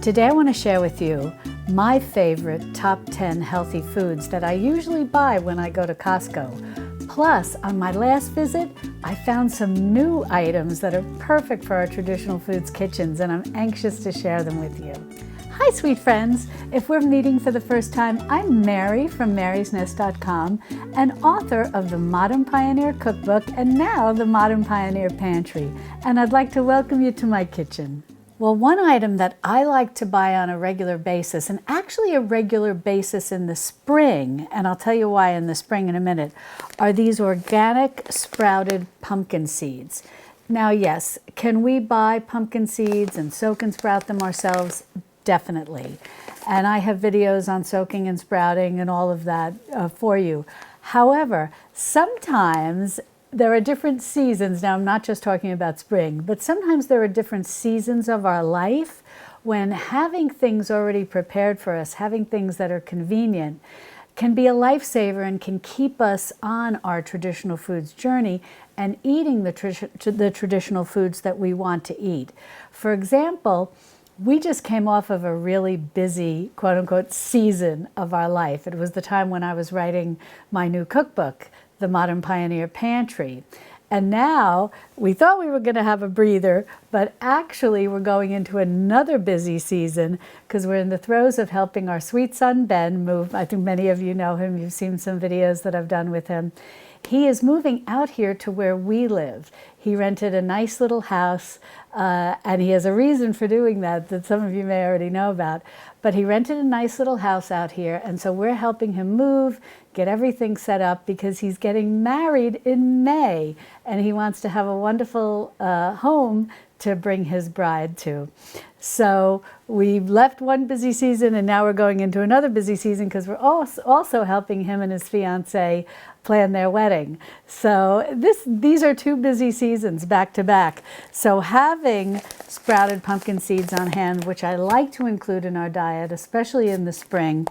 Today I want to share with you my favorite top 10 healthy foods that I usually buy when I go to Costco. Plus, on my last visit, I found some new items that are perfect for our traditional foods kitchens, and I'm anxious to share them with you. Hi, sweet friends. If we're meeting for the first time, I'm Mary from marysnest.com and author of the Modern Pioneer Cookbook and now the Modern Pioneer Pantry. And I'd like to welcome you to my kitchen. Well, one item that I like to buy on a regular basis, and actually a regular basis in the spring, and I'll tell you why in the spring in a minute, are these organic sprouted pumpkin seeds. Now, yes, can we buy pumpkin seeds and soak and sprout them ourselves? Definitely. And I have videos on soaking and sprouting and all of that for you. However, sometimes there are different seasons. Now, I'm not just talking about spring, but sometimes there are different seasons of our life when having things already prepared for us, having things that are convenient, can be a lifesaver and can keep us on our traditional foods journey and eating the traditional foods that we want to eat. For example, we just came off of a really busy, quote unquote, season of our life. It was the time when I was writing my new cookbook, The Modern Pioneer Pantry. And now we thought we were going to have a breather, but actually we're going into another busy season because we're in the throes of helping our sweet son Ben move. I think many of you know him. You've seen some videos that I've done with him. He is moving out here to where we live. He rented a nice little house, and he has a reason for doing that some of you may already know about. But he rented a nice little house out here, and so we're helping him move, get everything set up because he's getting married in May, and he wants to have a wonderful home to bring his bride to. So we've left one busy season and now we're going into another busy season because we're also helping him and his fiancée plan their wedding. So these are two busy seasons back to back. So having sprouted pumpkin seeds on hand, which I like to include in our diet, especially in the spring,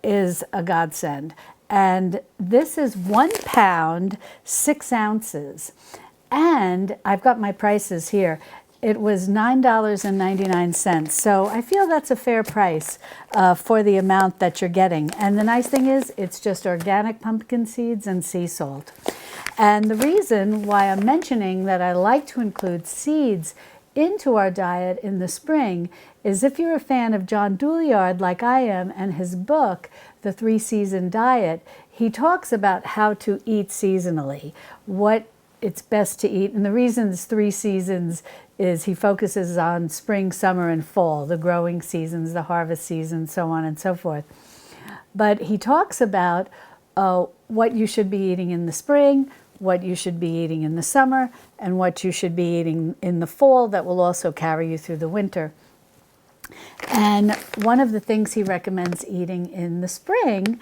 is a godsend. And this is 1 pound, 6 ounces. And I've got my prices here. It was $9.99. So I feel that's a fair price for the amount that you're getting. And the nice thing is it's just organic pumpkin seeds and sea salt. And the reason why I'm mentioning that I like to include seeds into our diet in the spring is if you're a fan of John Douillard like I am and his book, The 3-Season Diet, he talks about how to eat seasonally, what it's best to eat. And the reason it's 3 seasons is he focuses on spring, summer, and fall, the growing seasons, the harvest seasons, so on and so forth. But he talks about what you should be eating in the spring, what you should be eating in the summer, and what you should be eating in the fall that will also carry you through the winter. And one of the things he recommends eating in the spring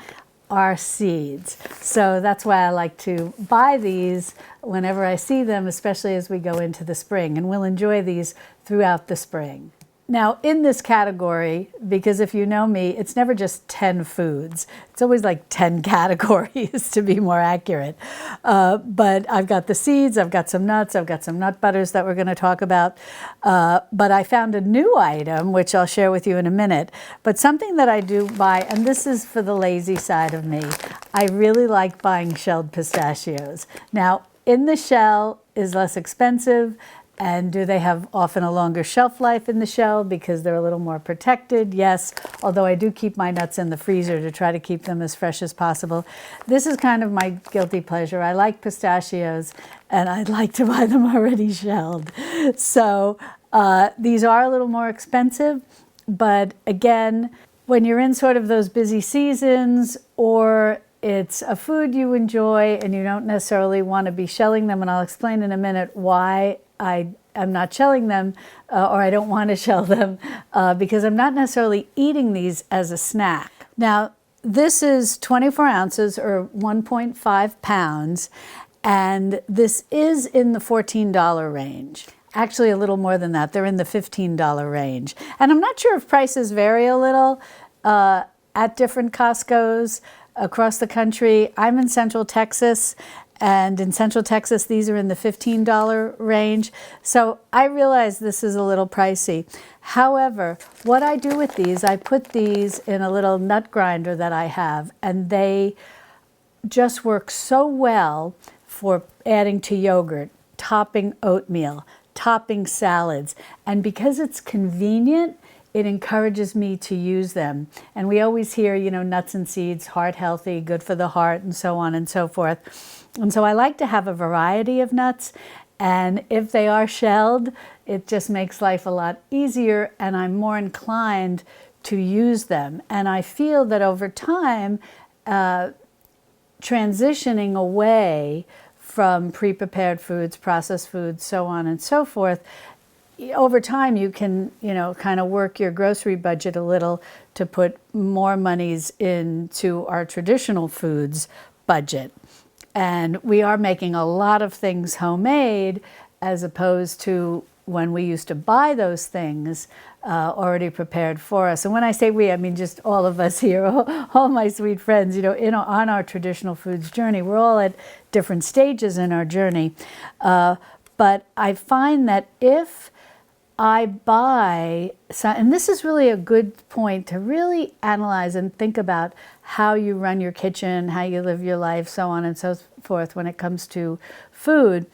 are seeds. So that's why I like to buy these whenever I see them, especially as we go into the spring. And we'll enjoy these throughout the spring. Now, in this category, because if you know me, it's never just 10 foods. It's always like 10 categories to be more accurate. But I've got the seeds, I've got some nuts, I've got some nut butters that we're going to talk about. But I found a new item, which I'll share with you in a minute. But something that I do buy, and this is for the lazy side of me, I really like buying shelled pistachios. Now, in the shell is less expensive. And do they have often a longer shelf life in the shell because they're a little more protected? Yes, although I do keep my nuts in the freezer to try to keep them as fresh as possible. This is kind of my guilty pleasure. I like pistachios and I'd like to buy them already shelled. So these are a little more expensive, but again, when you're in sort of those busy seasons or it's a food you enjoy and you don't necessarily want to be shelling them, and I'll explain in a minute why I'm not shelling them or I don't want to shell them because I'm not necessarily eating these as a snack. Now, this is 24 ounces or 1.5 pounds, and this is in the $14 range. Actually, a little more than that. They're in the $15 range. And I'm not sure if prices vary a little at different Costco's across the country. I'm in Central Texas, And in Central Texas, these are in the $15 range. So I realize this is a little pricey. However, what I do with these, I put these in a little nut grinder that I have, and they just work so well for adding to yogurt, topping oatmeal, topping salads. And because it's convenient, it encourages me to use them. And we always hear, you know, nuts and seeds, heart healthy, good for the heart, and so on and so forth. And so I like to have a variety of nuts. And if they are shelled, it just makes life a lot easier, and I'm more inclined to use them. And I feel that over time, transitioning away from pre-prepared foods, processed foods, so on and so forth, over time you can, you know, kind of work your grocery budget a little to put more monies into our traditional foods budget. And we are making a lot of things homemade, as opposed to when we used to buy those things already prepared for us. And when I say we, I mean just all of us here, all my sweet friends, you know, on our traditional foods journey. We're all at different stages in our journey. But I find that if I buy, and this is really a good point to really analyze and think about how you run your kitchen, how you live your life, so on and so forth when it comes to food,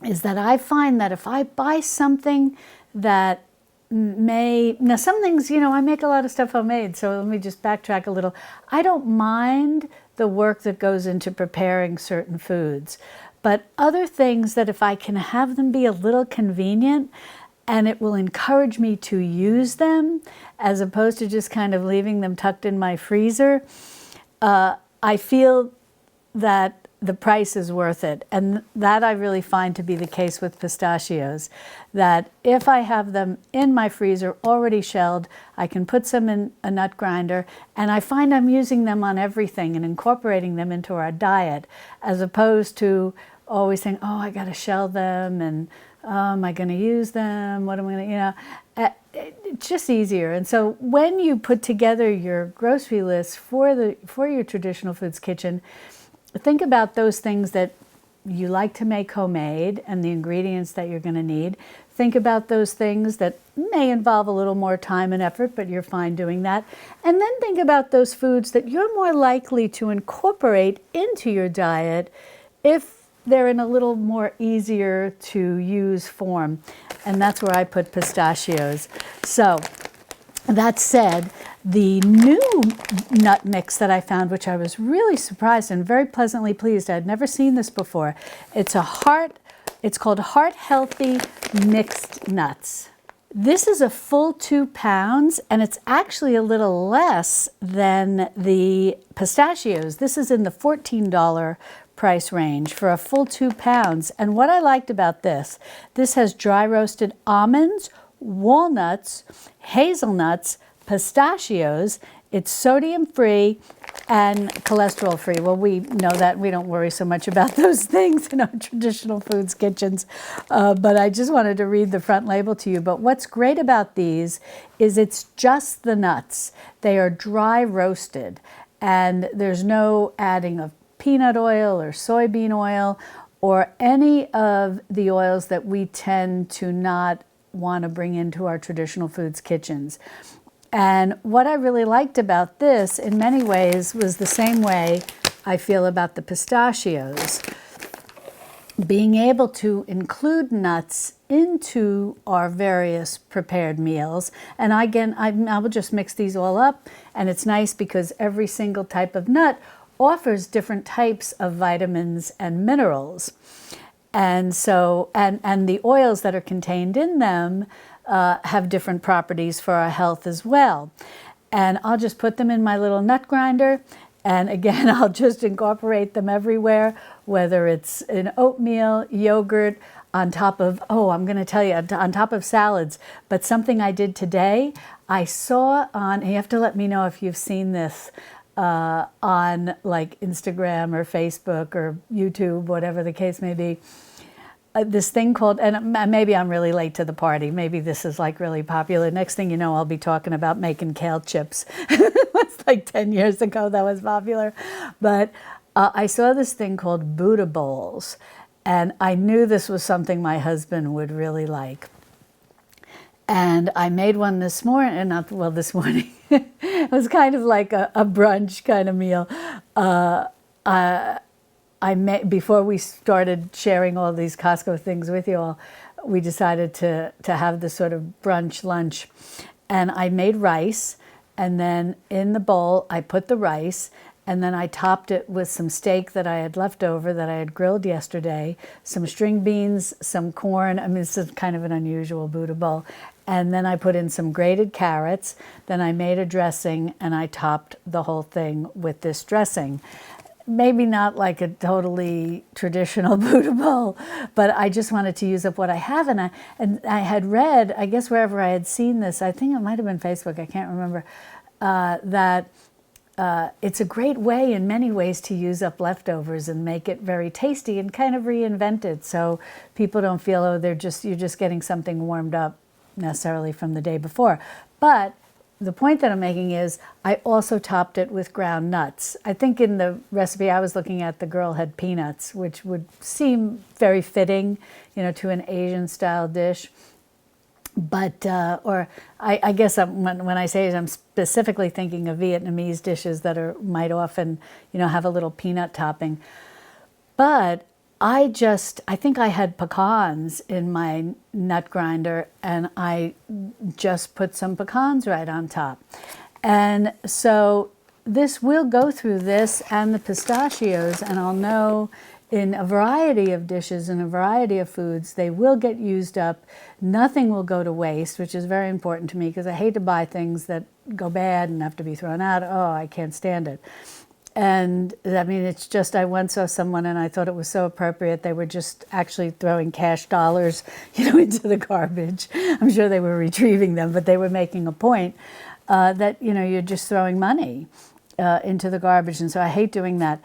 is that I find that if I buy something that now some things, you know, I make a lot of stuff homemade, so let me just backtrack a little. I don't mind the work that goes into preparing certain foods, but other things that if I can have them be a little convenient, and it will encourage me to use them as opposed to just kind of leaving them tucked in my freezer, I feel that the price is worth it. And that I really find to be the case with pistachios, that if I have them in my freezer already shelled, I can put some in a nut grinder, and I find I'm using them on everything and incorporating them into our diet, as opposed to always saying, oh, I got to shell them, and am I going to use them? What am I going to, you know? It's just easier. And so when you put together your grocery list for your traditional foods kitchen, think about those things that you like to make homemade and the ingredients that you're going to need. Think about those things that may involve a little more time and effort, but you're fine doing that. And then think about those foods that you're more likely to incorporate into your diet if they're in a little more easier to use form. And that's where I put pistachios. So that said, the new nut mix that I found, which I was really surprised and very pleasantly pleased, I'd never seen this before. It's called Heart Healthy Mixed Nuts. This is a full 2 pounds, and it's actually a little less than the pistachios. This is in the $14 price range for a full 2 pounds. And what I liked about this has dry roasted almonds, walnuts, hazelnuts, pistachios. It's sodium free and cholesterol free. Well, we know that. We don't worry so much about those things in our traditional foods kitchens. But I just wanted to read the front label to you. But what's great about these is it's just the nuts. They are dry roasted, and there's no adding of peanut oil or soybean oil or any of the oils that we tend to not want to bring into our traditional foods kitchens. And what I really liked about this in many ways was the same way I feel about the pistachios. Being able to include nuts into our various prepared meals. And again, I will just mix these all up, and it's nice because every single type of nut offers different types of vitamins and minerals. And so, and the oils that are contained in them have different properties for our health as well. And I'll just put them in my little nut grinder, and again, I'll just incorporate them everywhere, whether it's in oatmeal, yogurt, on top of, I'm going to tell you, on top of salads. But something I did today, I saw on, and you have to let me know if you've seen this, on like Instagram or Facebook or YouTube, whatever the case may be, this thing called, and maybe I'm really late to the party, maybe this is like really popular. Next thing you know, I'll be talking about making kale chips. It was like 10 years ago that was popular. But I saw this thing called Buddha bowls, and I knew this was something my husband would really like. And I made one this morning, not well this morning. It was kind of like a brunch kind of meal. I made, before we started sharing all these Costco things with you all, we decided to have this sort of brunch lunch. And I made rice, and then in the bowl I put the rice, and then I topped it with some steak that I had left over that I had grilled yesterday, some string beans, some corn. I mean, this is kind of an unusual Buddha bowl. And then I put in some grated carrots. Then I made a dressing, and I topped the whole thing with this dressing. Maybe not like a totally traditional Buddha bowl, but I just wanted to use up what I have. And I had read, I guess wherever I had seen this, I think it might have been Facebook, I can't remember, that it's a great way in many ways to use up leftovers and make it very tasty and kind of reinvent it, so people don't feel, oh, you're just getting something warmed up necessarily from the day before. But the point that I'm making is I also topped it with ground nuts. I think in the recipe I was looking at, the girl had peanuts, which would seem very fitting, to an Asian style dish. But, or I guess when I say it, I'm specifically thinking of Vietnamese dishes that might often, have a little peanut topping. But I think I had pecans in my nut grinder, and I just put some pecans right on top. And so this will go through this and the pistachios, and I'll know in a variety of dishes and a variety of foods, they will get used up. Nothing will go to waste, which is very important to me because I hate to buy things that go bad and have to be thrown out. Oh, I can't stand it. And I mean, it's just, I once saw someone and I thought it was so appropriate. They were just actually throwing cash dollars, into the garbage. I'm sure they were retrieving them, but they were making a point that, you're just throwing money into the garbage. And so I hate doing that.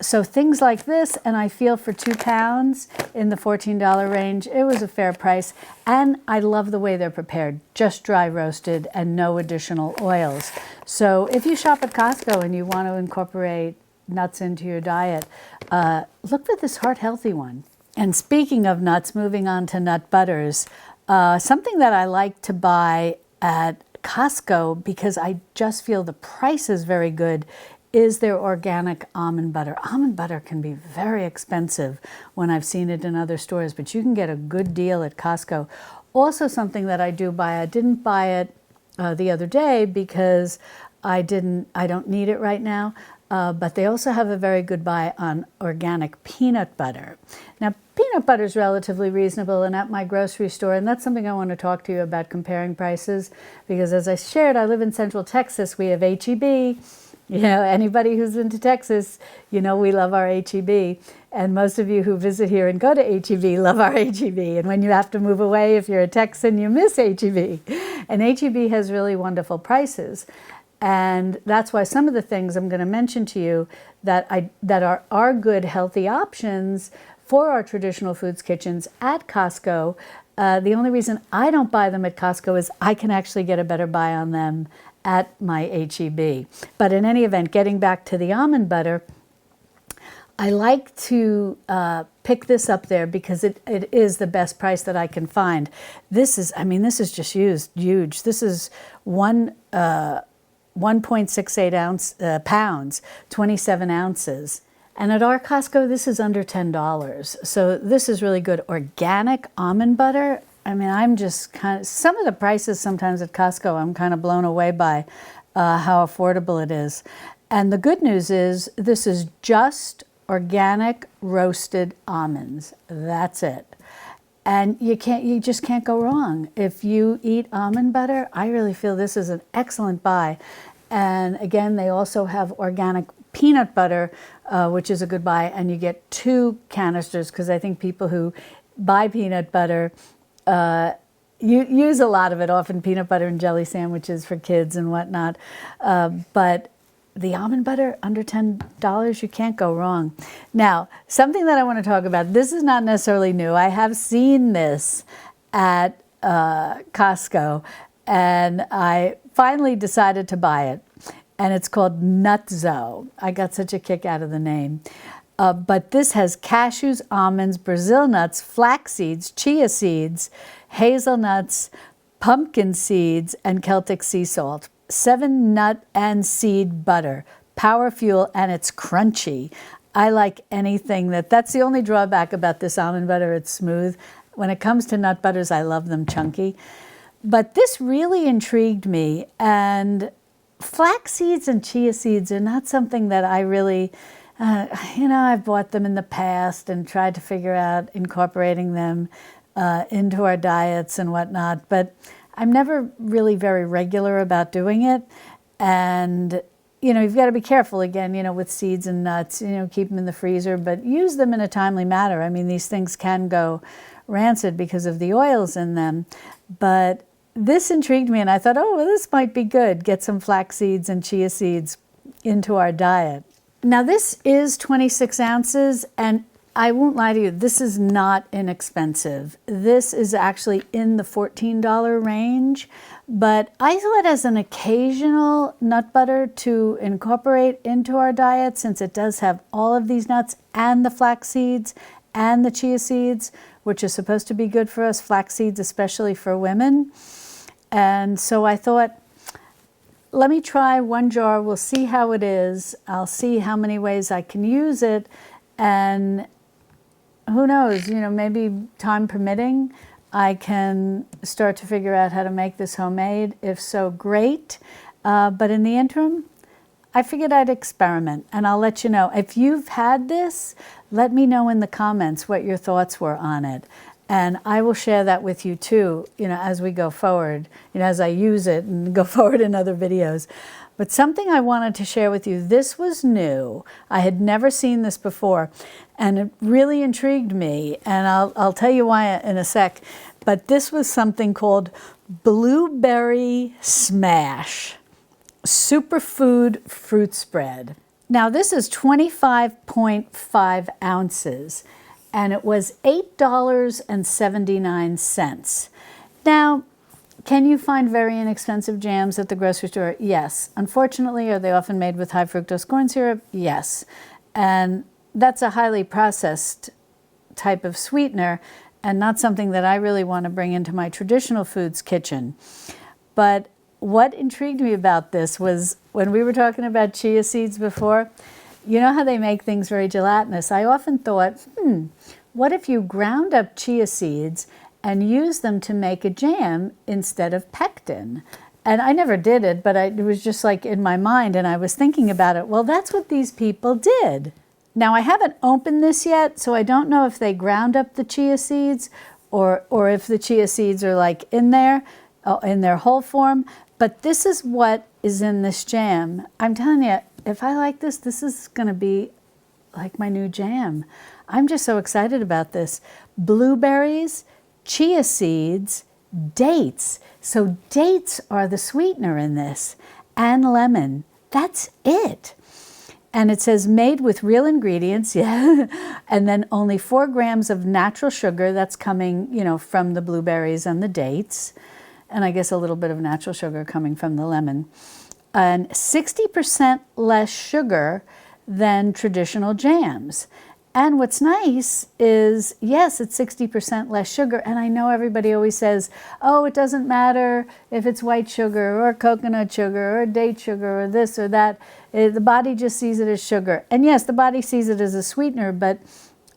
So things like this, and I feel for £2 in the $14 range, it was a fair price. And I love the way they're prepared, just dry roasted and no additional oils. So if you shop at Costco and you want to incorporate nuts into your diet, look for this Heart Healthy one. And speaking of nuts, moving on to nut butters, something that I like to buy at Costco because I just feel the price is very good is their organic almond butter. Almond butter can be very expensive when I've seen it in other stores, but you can get a good deal at Costco. Also something that I do buy, I didn't buy it the other day because I don't need it right now, but they also have a very good buy on organic peanut butter. Now, peanut butter is relatively reasonable, and at my grocery store, and that's something I want to talk to you about, comparing prices, because as I shared, I live in Central Texas. We have H-E-B. Anybody who's into Texas, we love our H-E-B. And most of you who visit here and go to H-E-B love our H-E-B. And when you have to move away, if you're a Texan, you miss H-E-B. And H-E-B has really wonderful prices. And that's why some of the things I'm going to mention to you that are good, healthy options for our traditional foods kitchens at Costco. The only reason I don't buy them at Costco is I can actually get a better buy on them at my H-E-B. But in any event, getting back to the almond butter, I like to pick this up there because it is the best price that I can find. This is just huge. This is 1.68 pounds, 27 ounces. And at our Costco, this is under $10. So this is really good. Organic almond butter. I'm just some of the prices sometimes at Costco, I'm kind of blown away by how affordable it is. And the good news is this is just organic roasted almonds. That's it. And you just can't go wrong. If you eat almond butter, I really feel this is an excellent buy. And again, they also have organic peanut butter, which is a good buy. And you get 2 canisters because I think people who buy peanut butter you use a lot of it, often peanut butter and jelly sandwiches for kids and whatnot. But the almond butter, under $10, you can't go wrong. Now, something that I want to talk about, this is not necessarily new. I have seen this at Costco, and I finally decided to buy it. and it's called Nutzo. I got such a kick out of the name. But this has cashews, almonds, Brazil nuts, flax seeds, chia seeds, hazelnuts, pumpkin seeds, and Celtic sea salt. 7 nut and seed butter, power fuel, and it's crunchy. I like anything that's the only drawback about this almond butter, it's smooth. When it comes to nut butters, I love them chunky. But this really intrigued me, and flax seeds and chia seeds are not something that I really, I've bought them in the past and tried to figure out incorporating them into our diets and whatnot, but I'm never really very regular about doing it. And, you've got to be careful again, with seeds and nuts, keep them in the freezer, but use them in a timely manner. I mean, these things can go rancid because of the oils in them, but this intrigued me and I thought, oh, well, this might be good. Get some flax seeds and chia seeds into our diet. Now, this is 26 ounces, and I won't lie to you, this is not inexpensive. This is actually in the $14 range, but I thought as an occasional nut butter to incorporate into our diet, since it does have all of these nuts and the flax seeds and the chia seeds, which is supposed to be good for us, flax seeds especially for women. And so I thought, let me try one jar. We'll see how it is. I'll see how many ways I can use it. And who knows, maybe time permitting, I can start to figure out how to make this homemade. If so, great. But in the interim, I figured I'd experiment, and I'll let you know. If you've had this, let me know in the comments what your thoughts were on it. And I will share that with you too, as we go forward, as I use it and go forward in other videos. But something I wanted to share with you, this was new. I had never seen this before, and it really intrigued me. And I'll tell you why in a sec. But this was something called Blueberry Smash Superfood Fruit Spread. Now, this is 25.5 ounces. And it was $8.79. Now, can you find very inexpensive jams at the grocery store? Yes. Unfortunately, are they often made with high fructose corn syrup? Yes. And that's a highly processed type of sweetener and not something that I really want to bring into my traditional foods kitchen. But what intrigued me about this was when we were talking about chia seeds before, you know how they make things very gelatinous? I often thought, what if you ground up chia seeds and use them to make a jam instead of pectin? And I never did it, but it was just like in my mind, and I was thinking about it. Well, that's what these people did. Now, I haven't opened this yet, so I don't know if they ground up the chia seeds or if the chia seeds are like in there, in their whole form. But this is what is in this jam. I'm telling you, if I like this, this is going to be like my new jam. I'm just so excited about this. Blueberries, chia seeds, dates. So dates are the sweetener in this, and lemon. That's it. And it says made with real ingredients, yeah. And then only 4 grams of natural sugar. That's coming, from the blueberries and the dates. And I guess a little bit of natural sugar coming from the lemon. And 60% less sugar than traditional jams. And what's nice is, yes, it's 60% less sugar. And I know everybody always says, oh, it doesn't matter if it's white sugar or coconut sugar or date sugar or this or that. The body just sees it as sugar. And yes, the body sees it as a sweetener, but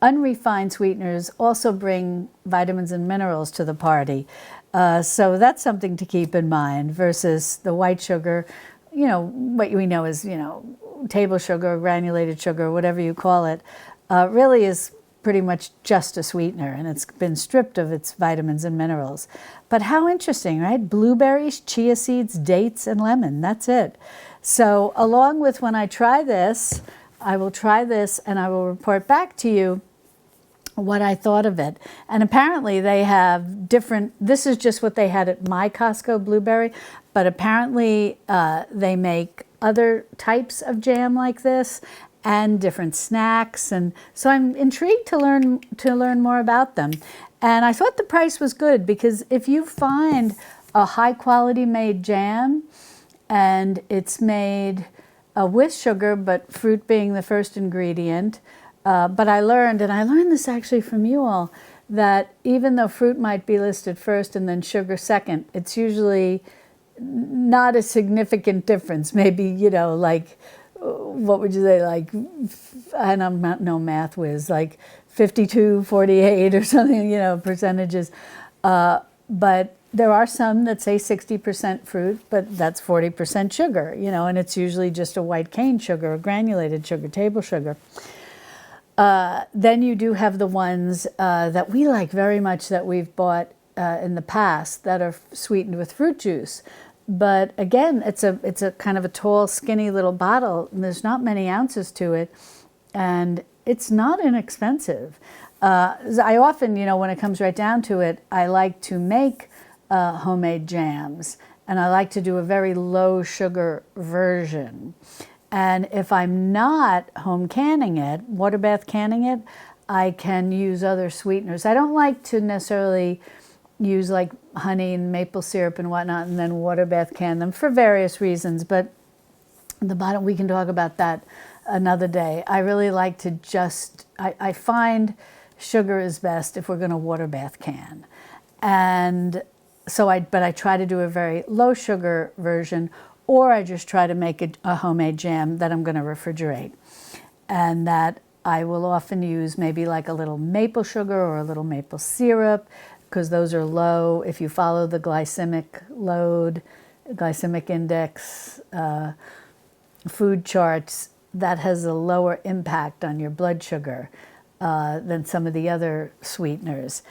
unrefined sweeteners also bring vitamins and minerals to the party. So that's something to keep in mind versus the white sugar, what we know is, table sugar, granulated sugar, whatever you call it, really is pretty much just a sweetener, and it's been stripped of its vitamins and minerals. But how interesting, right? Blueberries, chia seeds, dates, and lemon. That's it. So along with when I try this, I will try this and I will report back to you what I thought of it. And apparently they have different, this is just what they had at my Costco Blueberry, but apparently they make other types of jam like this and different snacks. And so I'm intrigued to learn more about them. And I thought the price was good because if you find a high quality made jam and it's made with sugar, but fruit being the first ingredient. But I learned, and I learned this actually from you all, that even though fruit might be listed first and then sugar second, it's usually not a significant difference. Maybe, you know, like, what would you say, like, and I'm not no math whiz, like 52-48 or something, you know, percentages. But there are some that say 60% fruit, but that's 40% sugar, you know, and it's usually just a white cane sugar, or granulated sugar, table sugar. Then you do have the ones that we like very much, that we've bought in the past, that are sweetened with fruit juice. But again, it's a kind of a tall, skinny little bottle, and there's not many ounces to it, and it's not inexpensive. I often, you know, when it comes right down to it, I like to make homemade jams, and I like to do a very low sugar version. And if I'm not home canning it, water bath canning it, I can use other sweeteners. I don't like to necessarily use like honey and maple syrup and whatnot and then water bath can them for various reasons, but the bottom, we can talk about that another day. I really like to just, I find sugar is best if we're going to water bath can. And so but I try to do a very low sugar version, or I just try to make a homemade jam that I'm going to refrigerate. And that I will often use maybe like a little maple sugar or a little maple syrup, because those are low. If you follow the glycemic load, glycemic index food charts, that has a lower impact on your blood sugar than some of the other sweeteners.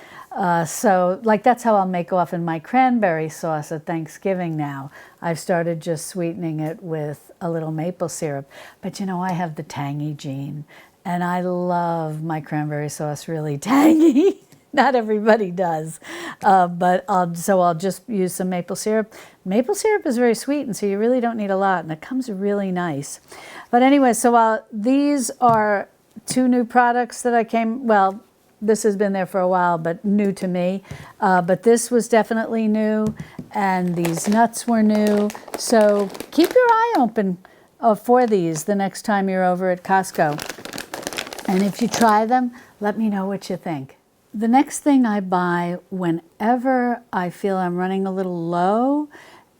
So like that's how I'll make often my cranberry sauce at Thanksgiving now. I've started just sweetening it with a little maple syrup. But you know, I have the tangy gene, and I love my cranberry sauce really tangy. Not everybody does, but I'll just use some maple syrup. Maple syrup is very sweet, and so you really don't need a lot, and it comes really nice. But anyway, so these are two new products that well, this has been there for a while, but new to me. But this was definitely new, and these nuts were new. So keep your eye open for these the next time you're over at Costco. And if you try them, let me know what you think. The next thing I buy whenever I feel I'm running a little low,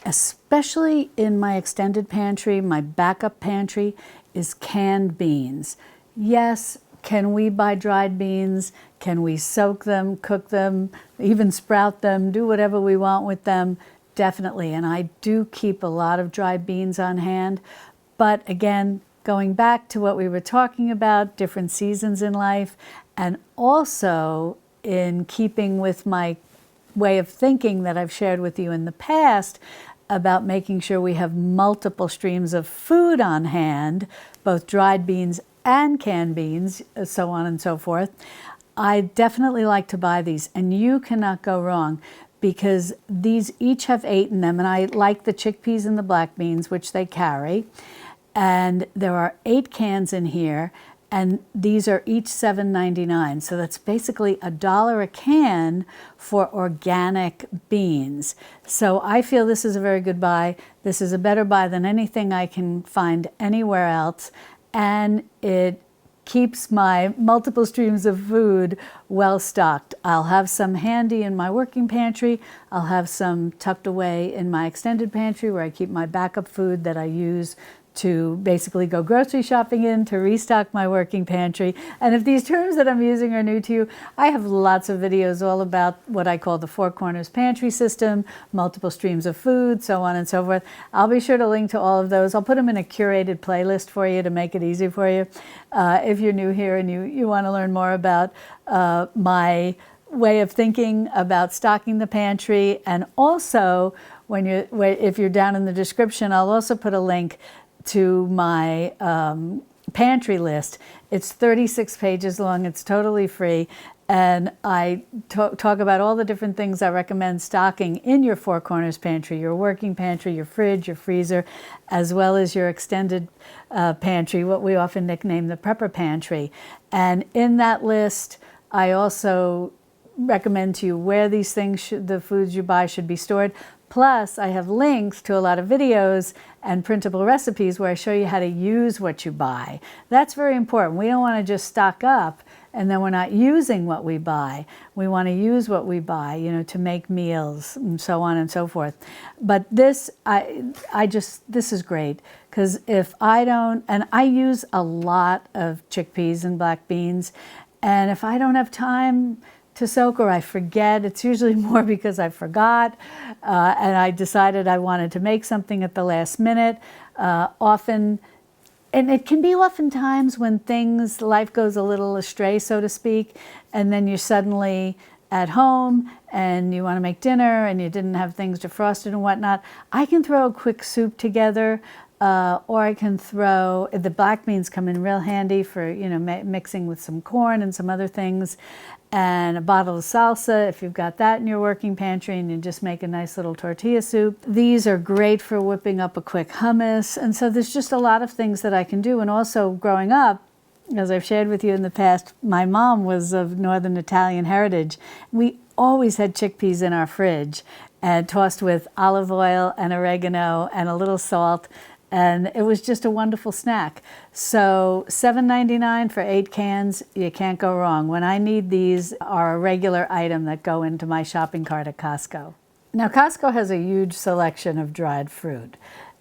especially in my extended pantry, my backup pantry, is canned beans. Yes, can we buy dried beans? Can we soak them, cook them, even sprout them, do whatever we want with them? Definitely. And I do keep a lot of dried beans on hand. But again, going back to what we were talking about, different seasons in life, and also in keeping with my way of thinking that I've shared with you in the past about making sure we have multiple streams of food on hand, both dried beans and canned beans, so on and so forth. I definitely like to buy these, and you cannot go wrong, because these each have 8 in them, and I like the chickpeas and the black beans, which they carry. And there are 8 cans in here, and these are each $7.99. So that's basically $1 a can for organic beans. So I feel this is a very good buy. This is a better buy than anything I can find anywhere else. And it keeps my multiple streams of food well stocked. I'll have some handy in my working pantry. I'll have some tucked away in my extended pantry where I keep my backup food that I use to basically go grocery shopping in, to restock my working pantry. And if these terms that I'm using are new to you, I have lots of videos all about what I call the Four Corners Pantry System, multiple streams of food, so on and so forth. I'll be sure to link to all of those. I'll put them in a curated playlist for you to make it easy for you. If you're new here and you want to learn more about my way of thinking about stocking the pantry, and also if you're down in the description, I'll also put a link to my pantry list. It's 36 pages long. It's totally free. And I talk about all the different things I recommend stocking in your Four Corners pantry, your working pantry, your fridge, your freezer, as well as your extended pantry, what we often nickname the prepper pantry. And in that list, I also recommend to you where these things, the foods you buy, should be stored. Plus, I have links to a lot of videos and printable recipes where I show you how to use what you buy. That's very important. We don't want to just stock up and then we're not using what we buy. We want to use what we buy, you know, to make meals and so on and so forth. But this, this is great, because if I don't, and I use a lot of chickpeas and black beans, and if I don't have time to soak or I forget, it's usually more because I forgot and I decided I wanted to make something at the last minute. Often, and it can be oftentimes when life goes a little astray, so to speak, and then you're suddenly at home and you want to make dinner and you didn't have things defrosted and whatnot. I can throw a quick soup together, or I can throw, the black beans come in real handy for, you know, mixing with some corn and some other things, and a bottle of salsa if you've got that in your working pantry and you just make a nice little tortilla soup. These are great for whipping up a quick hummus, and so there's just a lot of things that I can do. And also, growing up, as I've shared with you in the past, my mom was of Northern Italian heritage. We always had chickpeas in our fridge and tossed with olive oil and oregano and a little salt, and it was just a wonderful snack. So $7.99 for 8 cans, you can't go wrong. When I need these, are a regular item that go into my shopping cart at Costco. Now, Costco has a huge selection of dried fruit,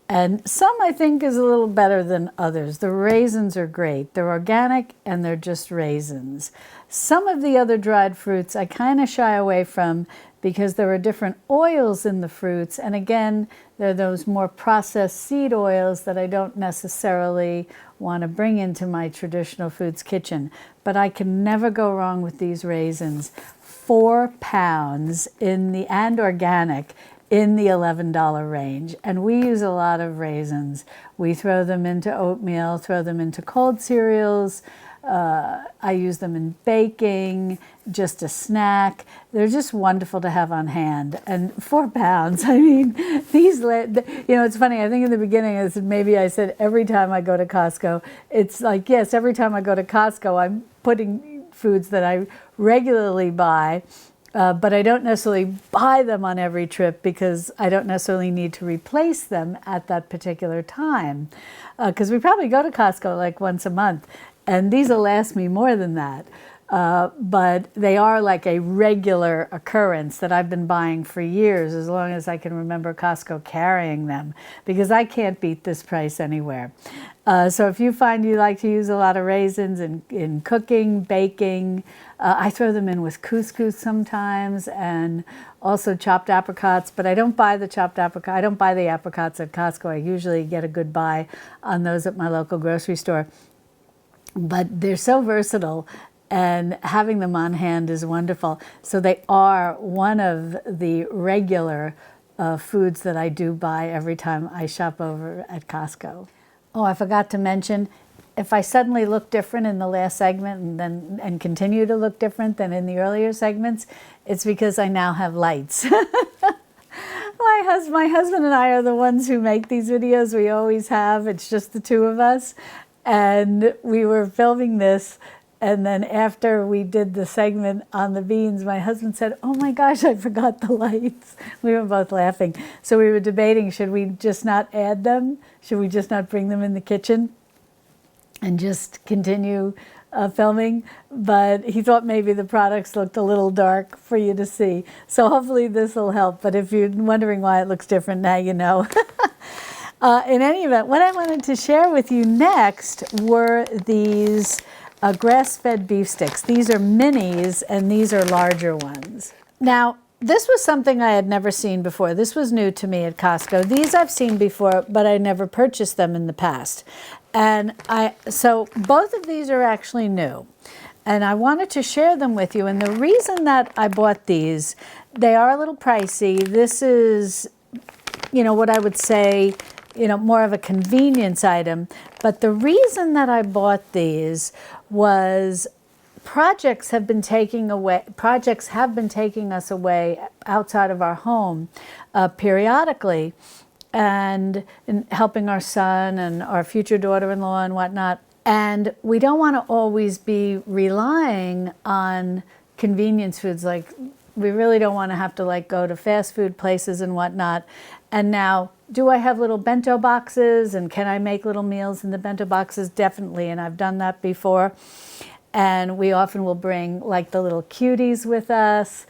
and some I think is a little better than others. The raisins are great. They're organic and they're just raisins. Some of the other dried fruits I kind of shy away from because there are different oils in the fruits, and again, there are those more processed seed oils that I don't necessarily want to bring into my traditional foods kitchen. But I can never go wrong with these raisins. 4 pounds and organic in the $11 range. And we use a lot of raisins. We throw them into oatmeal, throw them into cold cereals. I use them in baking, just a snack. They're just wonderful to have on hand. And 4 pounds, I mean, these, you know, it's funny. I think in the beginning, I said every time I go to Costco, it's like, yes, every time I go to Costco, I'm putting foods that I regularly buy, but I don't necessarily buy them on every trip because I don't necessarily need to replace them at that particular time. Because we probably go to Costco like once a month. And these will last me more than that. But they are like a regular occurrence that I've been buying for years, as long as I can remember Costco carrying them, because I can't beat this price anywhere. So if you find you like to use a lot of raisins in cooking, baking, I throw them in with couscous sometimes, and also chopped apricots, but I don't buy the chopped apricot. I don't buy the apricots at Costco. I usually get a good buy on those at my local grocery store. But they're so versatile, and having them on hand is wonderful. So they are one of the regular foods that I do buy every time I shop over at Costco. Oh, I forgot to mention, if I suddenly look different in the last segment and continue to look different than in the earlier segments, it's because I now have lights. My husband and I are the ones who make these videos. We always have. It's just the two of us. And we were filming this, and then after we did the segment on the beans, my husband said, "Oh my gosh, I forgot the lights." We were both laughing. So we were debating, should we just not add them? Should we just not bring them in the kitchen and just continue filming? But he thought maybe the products looked a little dark for you to see. So hopefully this will help. But if you're wondering why it looks different, now you know. In any event, what I wanted to share with you next were these grass-fed beef sticks. These are minis, and these are larger ones. Now, this was something I had never seen before. This was new to me at Costco. These I've seen before, but I never purchased them in the past. And so both of these are actually new. And I wanted to share them with you. And the reason that I bought these, they are a little pricey. This is, you know, what I would say, you know, more of a convenience item. But the reason that I bought these was projects have been taking us away outside of our home periodically, and in helping our son and our future daughter-in-law and whatnot. And we don't want to always be relying on convenience foods like We really don't want to have to like go to fast food places and whatnot. And now, do I have little bento boxes, and can I make little meals in the bento boxes? Definitely, and I've done that before. And we often will bring like the little cuties with us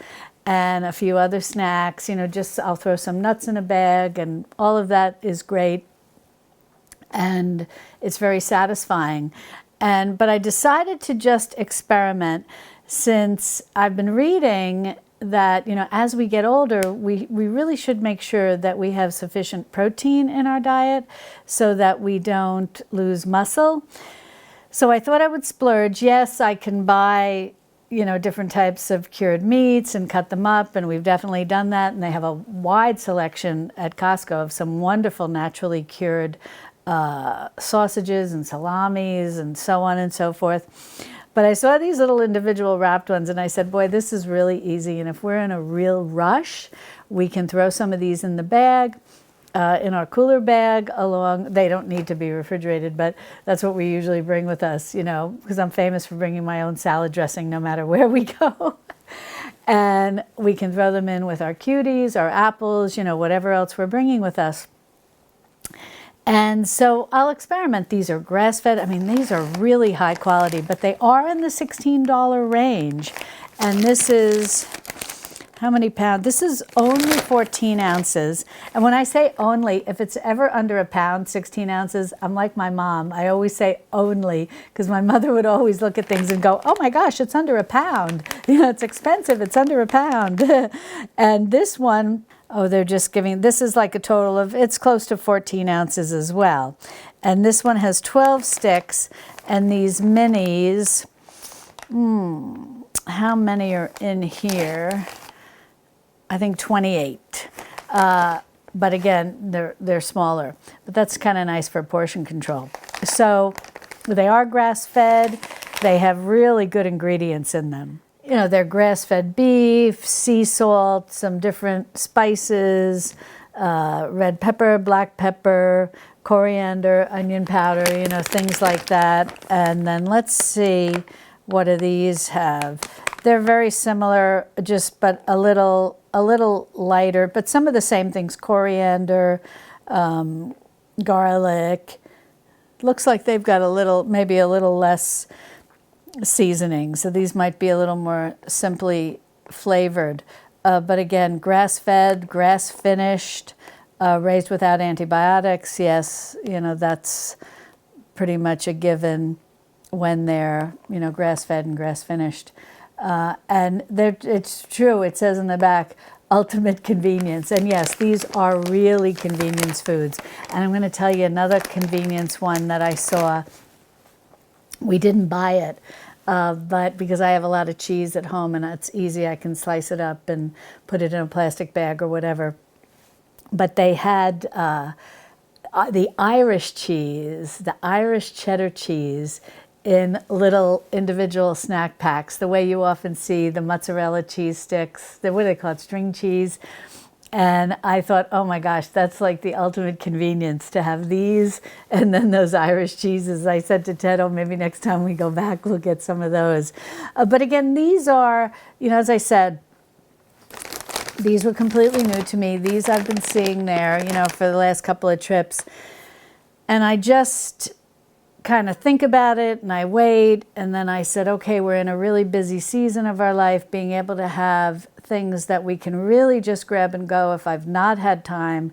and a few other snacks, just I'll throw some nuts in a bag, and all of that is great. And it's very satisfying. But I decided to just experiment, since I've been reading that, as we get older, we really should make sure that we have sufficient protein in our diet so that we don't lose muscle. So I thought I would splurge. Yes, I can buy, different types of cured meats and cut them up, and we've definitely done that. And they have a wide selection at Costco of some wonderful naturally cured sausages and salamis and so on and so forth. But I saw these little individual wrapped ones, and I said, boy, this is really easy. And if we're in a real rush, we can throw some of these in the bag, in our cooler bag along. They don't need to be refrigerated, but that's what we usually bring with us, because I'm famous for bringing my own salad dressing no matter where we go. And we can throw them in with our cuties, our apples, whatever else we're bringing with us. And so I'll experiment. These are grass-fed. I mean, these are really high quality, but they are in the $16 range. And this is, how many pounds? This is only 14 ounces. And when I say only, if it's ever under a pound, 16 ounces, I'm like my mom. I always say only, because my mother would always look at things and go, oh my gosh, it's under a pound. It's expensive. It's under a pound. And this one, they're just giving, this is like a total of, it's close to 14 ounces as well. And this one has 12 sticks, and these minis, how many are in here? I think 28. But again, they're smaller. But that's kind of nice for portion control. So they are grass-fed. They have really good ingredients in them. They're grass-fed beef, sea salt, some different spices, red pepper, black pepper, coriander, onion powder, things like that. And then let's see, what do these have? They're very similar, but a little lighter, but some of the same things: coriander, garlic. Looks like they've got maybe a little less seasoning, so these might be a little more simply flavored. But again, grass-fed, grass-finished, raised without antibiotics. Yes, that's pretty much a given when they're, grass-fed and grass-finished. And it's true, it says in the back, ultimate convenience. And yes, these are really convenience foods. And I'm going to tell you another convenience one that I saw. We didn't buy it, but because I have a lot of cheese at home and it's easy, I can slice it up and put it in a plastic bag or whatever. But they had the Irish cheese, the Irish cheddar cheese, in little individual snack packs, the way you often see the mozzarella cheese sticks, what do they call it, string cheese. And I thought, oh my gosh, that's like the ultimate convenience to have these and then those Irish cheeses. I said to Ted, maybe next time we go back, we'll get some of those. But again, these are, as I said, these were completely new to me. These I've been seeing there, for the last couple of trips. And I just kind of think about it, and I wait, and then I said, okay, we're in a really busy season of our life. Being able to have things that we can really just grab and go if I've not had time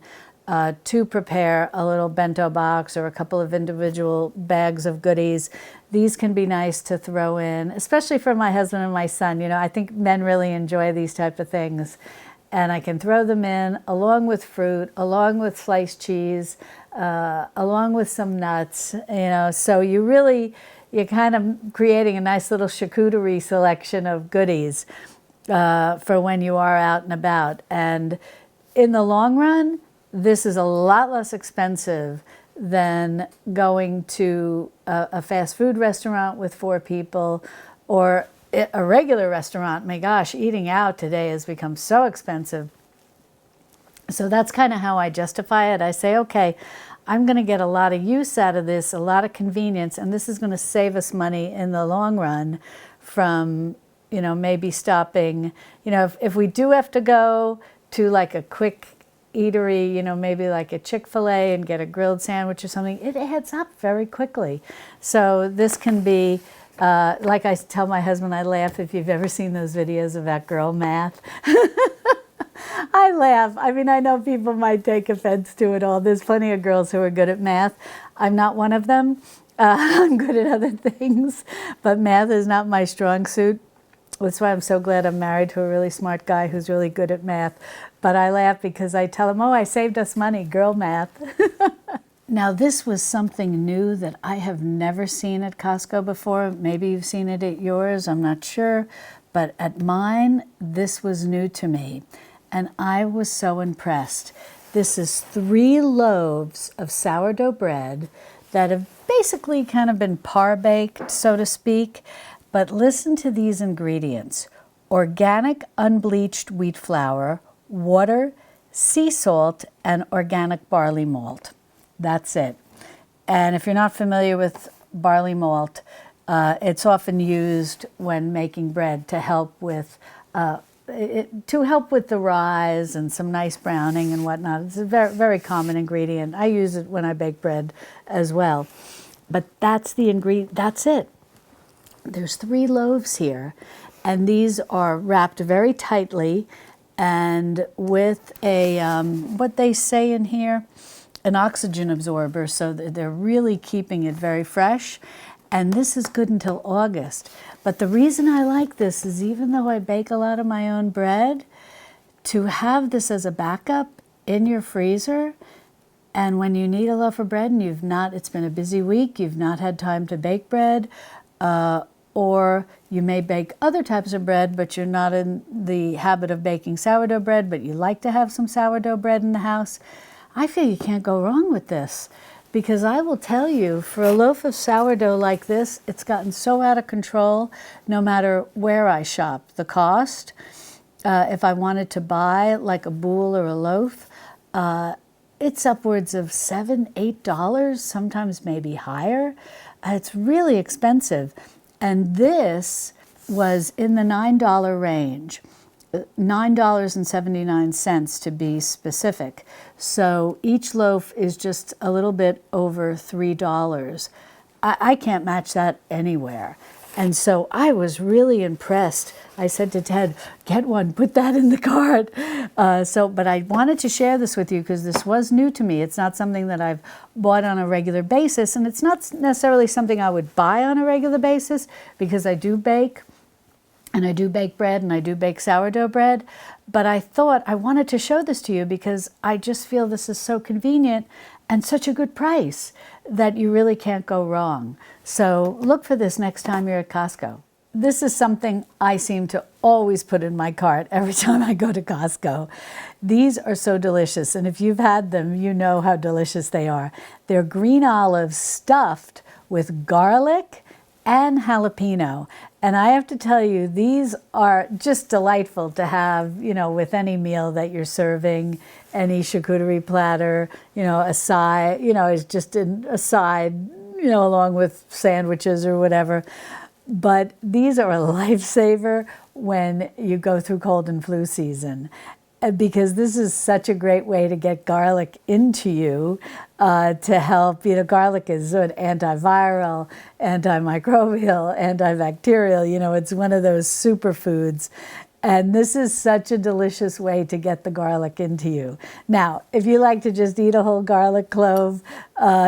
to prepare a little bento box or a couple of individual bags of goodies. These can be nice to throw in, especially for my husband and my son. I think men really enjoy these type of things. And I can throw them in along with fruit, along with sliced cheese, along with some nuts, so you're kind of creating a nice little charcuterie selection of goodies for when you are out and about. And in the long run, this is a lot less expensive than going to a fast food restaurant with 4 people or a regular restaurant. My gosh, eating out today has become so expensive. So that's kind of how I justify it. I say, okay, I'm going to get a lot of use out of this, a lot of convenience, and this is going to save us money in the long run from maybe stopping, if we do have to go to like a quick eatery, maybe like a Chick-fil-A and get a grilled sandwich or something, it adds up very quickly. So this can be, like I tell my husband, I laugh if you've ever seen those videos about girl math. I laugh. I mean, I know people might take offense to it all. There's plenty of girls who are good at math. I'm not one of them. I'm good at other things, but math is not my strong suit. That's why I'm so glad I'm married to a really smart guy who's really good at math. But I laugh because I tell him, oh, I saved us money, girl math. Now, this was something new that I have never seen at Costco before. Maybe you've seen it at yours, I'm not sure. But at mine, this was new to me. And I was so impressed. This is 3 loaves of sourdough bread that have basically kind of been par-baked, so to speak. But listen to these ingredients: organic unbleached wheat flour, water, sea salt, and organic barley malt. That's it. And if you're not familiar with barley malt, it's often used when making bread to help with the rise and some nice browning and whatnot. It's a very, very common ingredient. I use it when I bake bread as well. But that's the ingredient. That's it. There's 3 loaves here, and these are wrapped very tightly and with a, what they say in here, an oxygen absorber, so they're really keeping it very fresh. And this is good until August. But the reason I like this is, even though I bake a lot of my own bread, to have this as a backup in your freezer, and when you need a loaf of bread and it's been a busy week, you've not had time to bake bread, or you may bake other types of bread, but you're not in the habit of baking sourdough bread, but you like to have some sourdough bread in the house, I feel you can't go wrong with this. Because I will tell you, for a loaf of sourdough like this, it's gotten so out of control, no matter where I shop. The cost, if I wanted to buy like a boule or a loaf, it's upwards of $7, $8, sometimes maybe higher. It's really expensive. And this was in the $9 range. $9.79 to be specific. So each loaf is just a little bit over $3. I can't match that anywhere. And so I was really impressed. I said to Ted, get one, put that in the cart. But I wanted to share this with you because this was new to me. It's not something that I've bought on a regular basis, and it's not necessarily something I would buy on a regular basis, because I do bake. And I do bake bread, and I do bake sourdough bread. But I thought I wanted to show this to you because I just feel this is so convenient and such a good price that you really can't go wrong. So look for this next time you're at Costco. This is something I seem to always put in my cart every time I go to Costco. These are so delicious, and if you've had them, you know how delicious they are. They're green olives stuffed with garlic and jalapeno. And I have to tell you, these are just delightful to have, with any meal that you're serving, any charcuterie platter, a side, is just a side, along with sandwiches or whatever. But these are a lifesaver when you go through cold and flu season, because this is such a great way to get garlic into you to help. Garlic is an antiviral, antimicrobial, antibacterial. It's one of those superfoods. And this is such a delicious way to get the garlic into you. Now, if you like to just eat a whole garlic clove,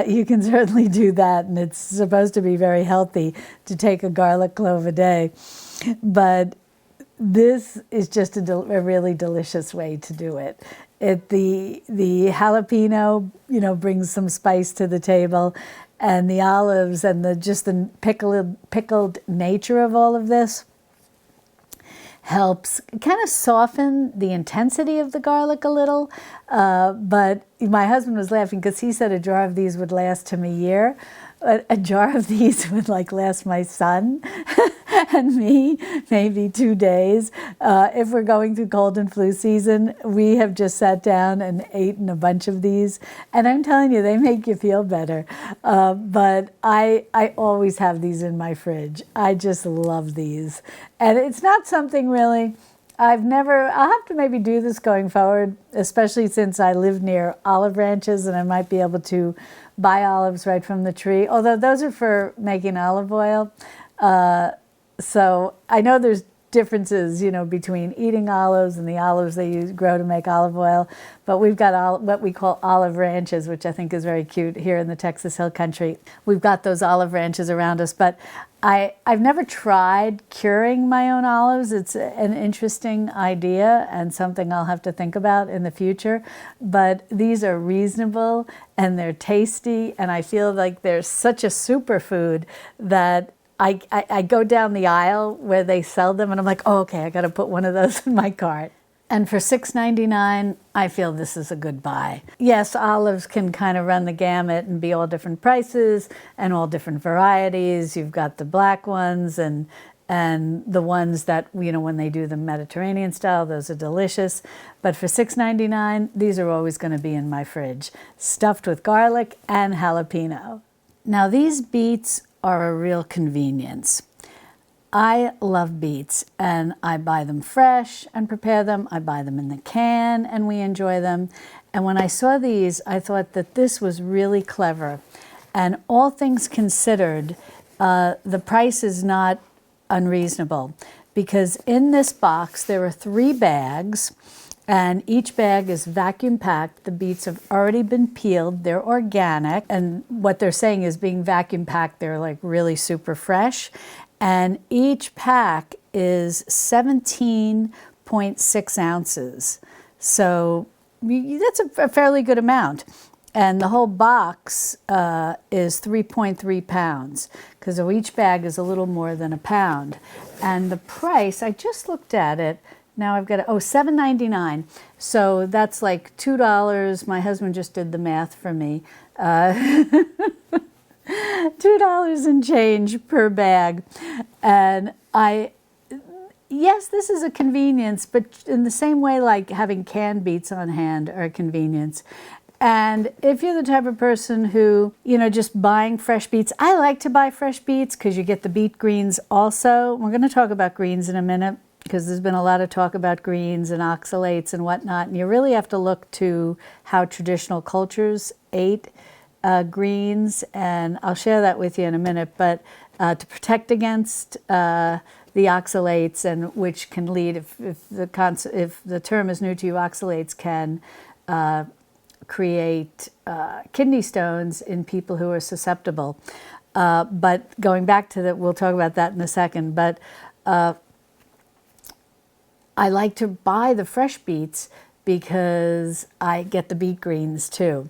you can certainly do that. And it's supposed to be very healthy to take a garlic clove a day. But this is just a really delicious way to do it. The jalapeno, brings some spice to the table, and the olives and the pickled nature of all of this helps kind of soften the intensity of the garlic a little. But my husband was laughing because he said a jar of these would last him a year. A jar of these would last my son. and me, maybe 2 days. If we're going through cold and flu season, we have just sat down and eaten a bunch of these. And I'm telling you, they make you feel better. But I always have these in my fridge. I just love these. And it's not something really, I'll have to maybe do this going forward, especially since I live near olive ranches and I might be able to buy olives right from the tree, although those are for making olive oil. So I know there's differences, between eating olives and the olives they grow to make olive oil. But we've got what we call olive ranches, which I think is very cute here in the Texas Hill Country. We've got those olive ranches around us, but I've never tried curing my own olives. It's an interesting idea and something I'll have to think about in the future. But these are reasonable and they're tasty, and I feel like they're such a superfood that I go down the aisle where they sell them and I'm like, oh, okay, I got to put one of those in my cart. And for $6.99, I feel this is a good buy. Yes, olives can kind of run the gamut and be all different prices and all different varieties. You've got the black ones and the ones that, when they do the Mediterranean style, those are delicious. But for $6.99, these are always going to be in my fridge, stuffed with garlic and jalapeno. Now, these beets are a real convenience. I love beets, and I buy them fresh and prepare them. I buy them in the can and we enjoy them. And when I saw these, I thought that this was really clever. And all things considered, the price is not unreasonable, because in this box there are 3 bags, and each bag is vacuum packed. The beets have already been peeled. They're organic. And what they're saying is, being vacuum packed, they're like really super fresh. And each pack is 17.6 ounces. So that's a fairly good amount. And the whole box is 3.3 pounds, because each bag is a little more than a pound. And the price, I just looked at it. Now I've got $7.99. So that's like $2. My husband just did the math for me. $2 and change per bag. And yes, this is a convenience, but in the same way like having canned beets on hand are a convenience. And if you're the type of person who, just buying fresh beets, I like to buy fresh beets because you get the beet greens also. We're going to talk about greens in a minute, because there's been a lot of talk about greens and oxalates and whatnot, and you really have to look to how traditional cultures ate greens, and I'll share that with you in a minute. But to protect against the oxalates, and which can lead, if the term is new to you, oxalates can create kidney stones in people who are susceptible. But going back to that, we'll talk about that in a second. But I like to buy the fresh beets because I get the beet greens too.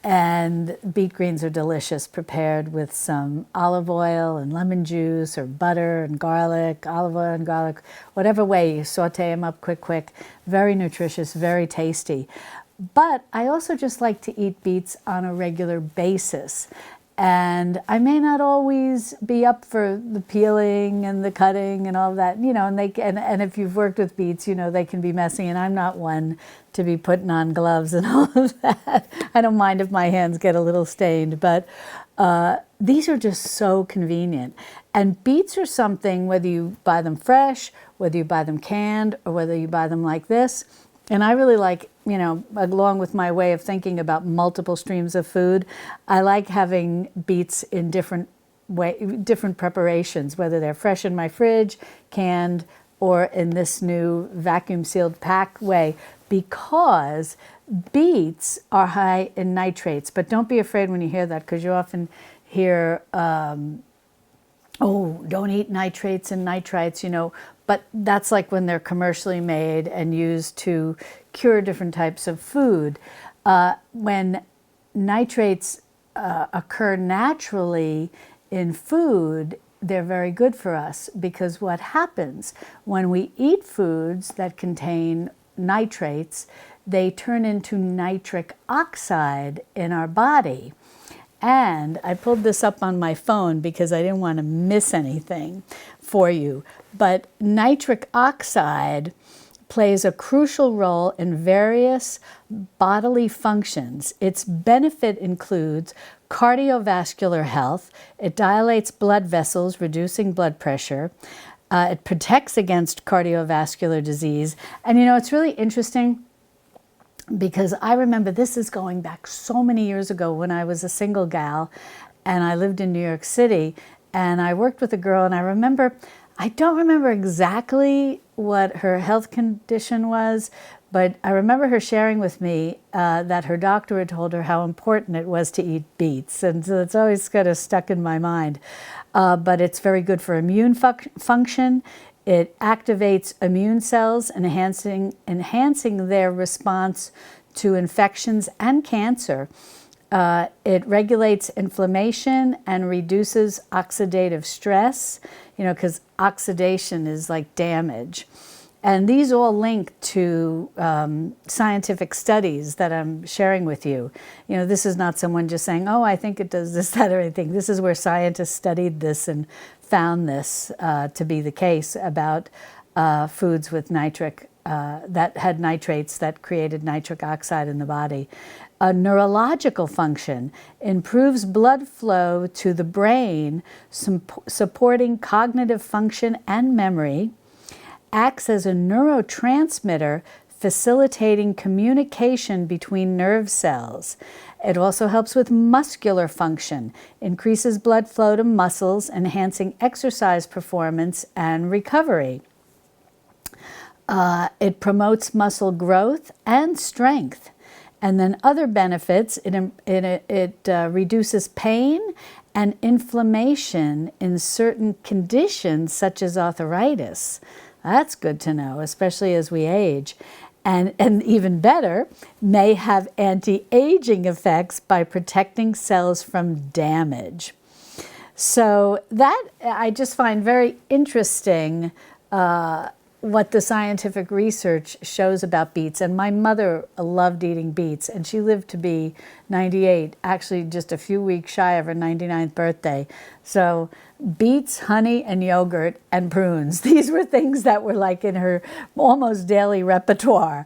And beet greens are delicious, prepared with some olive oil and lemon juice, or butter and garlic, olive oil and garlic, whatever way you saute them up quick. Very nutritious, very tasty. But I also just like to eat beets on a regular basis. And I may not always be up for the peeling and the cutting and all of that, and if you've worked with beets, they can be messy, and I'm not one to be putting on gloves and all of that. I don't mind if my hands get a little stained, but these are just so convenient. And beets are something, whether you buy them fresh, whether you buy them canned, or whether you buy them like this. And I really like, along with my way of thinking about multiple streams of food, I like having beets in different preparations, whether they're fresh in my fridge, canned, or in this new vacuum sealed pack way, because beets are high in nitrates. But don't be afraid when you hear that, because you often hear, don't eat nitrates and nitrites, but that's like when they're commercially made and used to cure different types of food. When nitrates occur naturally in food, they're very good for us, because what happens when we eat foods that contain nitrates, they turn into nitric oxide in our body. And I pulled this up on my phone because I didn't want to miss anything for you. But nitric oxide plays a crucial role in various bodily functions. Its benefit includes cardiovascular health. It dilates blood vessels, reducing blood pressure. It protects against cardiovascular disease. And you know, it's really interesting because I remember, this is going back so many years ago when I was a single gal and I lived in New York City, and I worked with a girl, and I don't remember exactly what her health condition was, but I remember her sharing with me that her doctor had told her how important it was to eat beets. And so it's always kind of stuck in my mind. But it's very good for immune function. It activates immune cells, enhancing their response to infections and cancer. It regulates inflammation and reduces oxidative stress, you know, because oxidation is like damage. And these all link to scientific studies that I'm sharing with you. You know, this is not someone just saying, oh, I think it does this, that, or anything. This is where scientists studied this and found this to be the case about foods with that had nitrates that created nitric oxide in the body. A neurological function improves blood flow to the brain, supporting cognitive function and memory, acts as a neurotransmitter, facilitating communication between nerve cells. It also helps with muscular function, increases blood flow to muscles, enhancing exercise performance and recovery. It promotes muscle growth and strength. And then other benefits, it reduces pain and inflammation in certain conditions such as arthritis. That's good to know, especially as we age. And even better, may have anti-aging effects by protecting cells from damage. So that I just find very interesting what the scientific research shows about beets. And my mother loved eating beets, and she lived to be 98, actually just a few weeks shy of her 99th birthday. So beets, honey, and yogurt, and prunes. These were things that were like in her almost daily repertoire.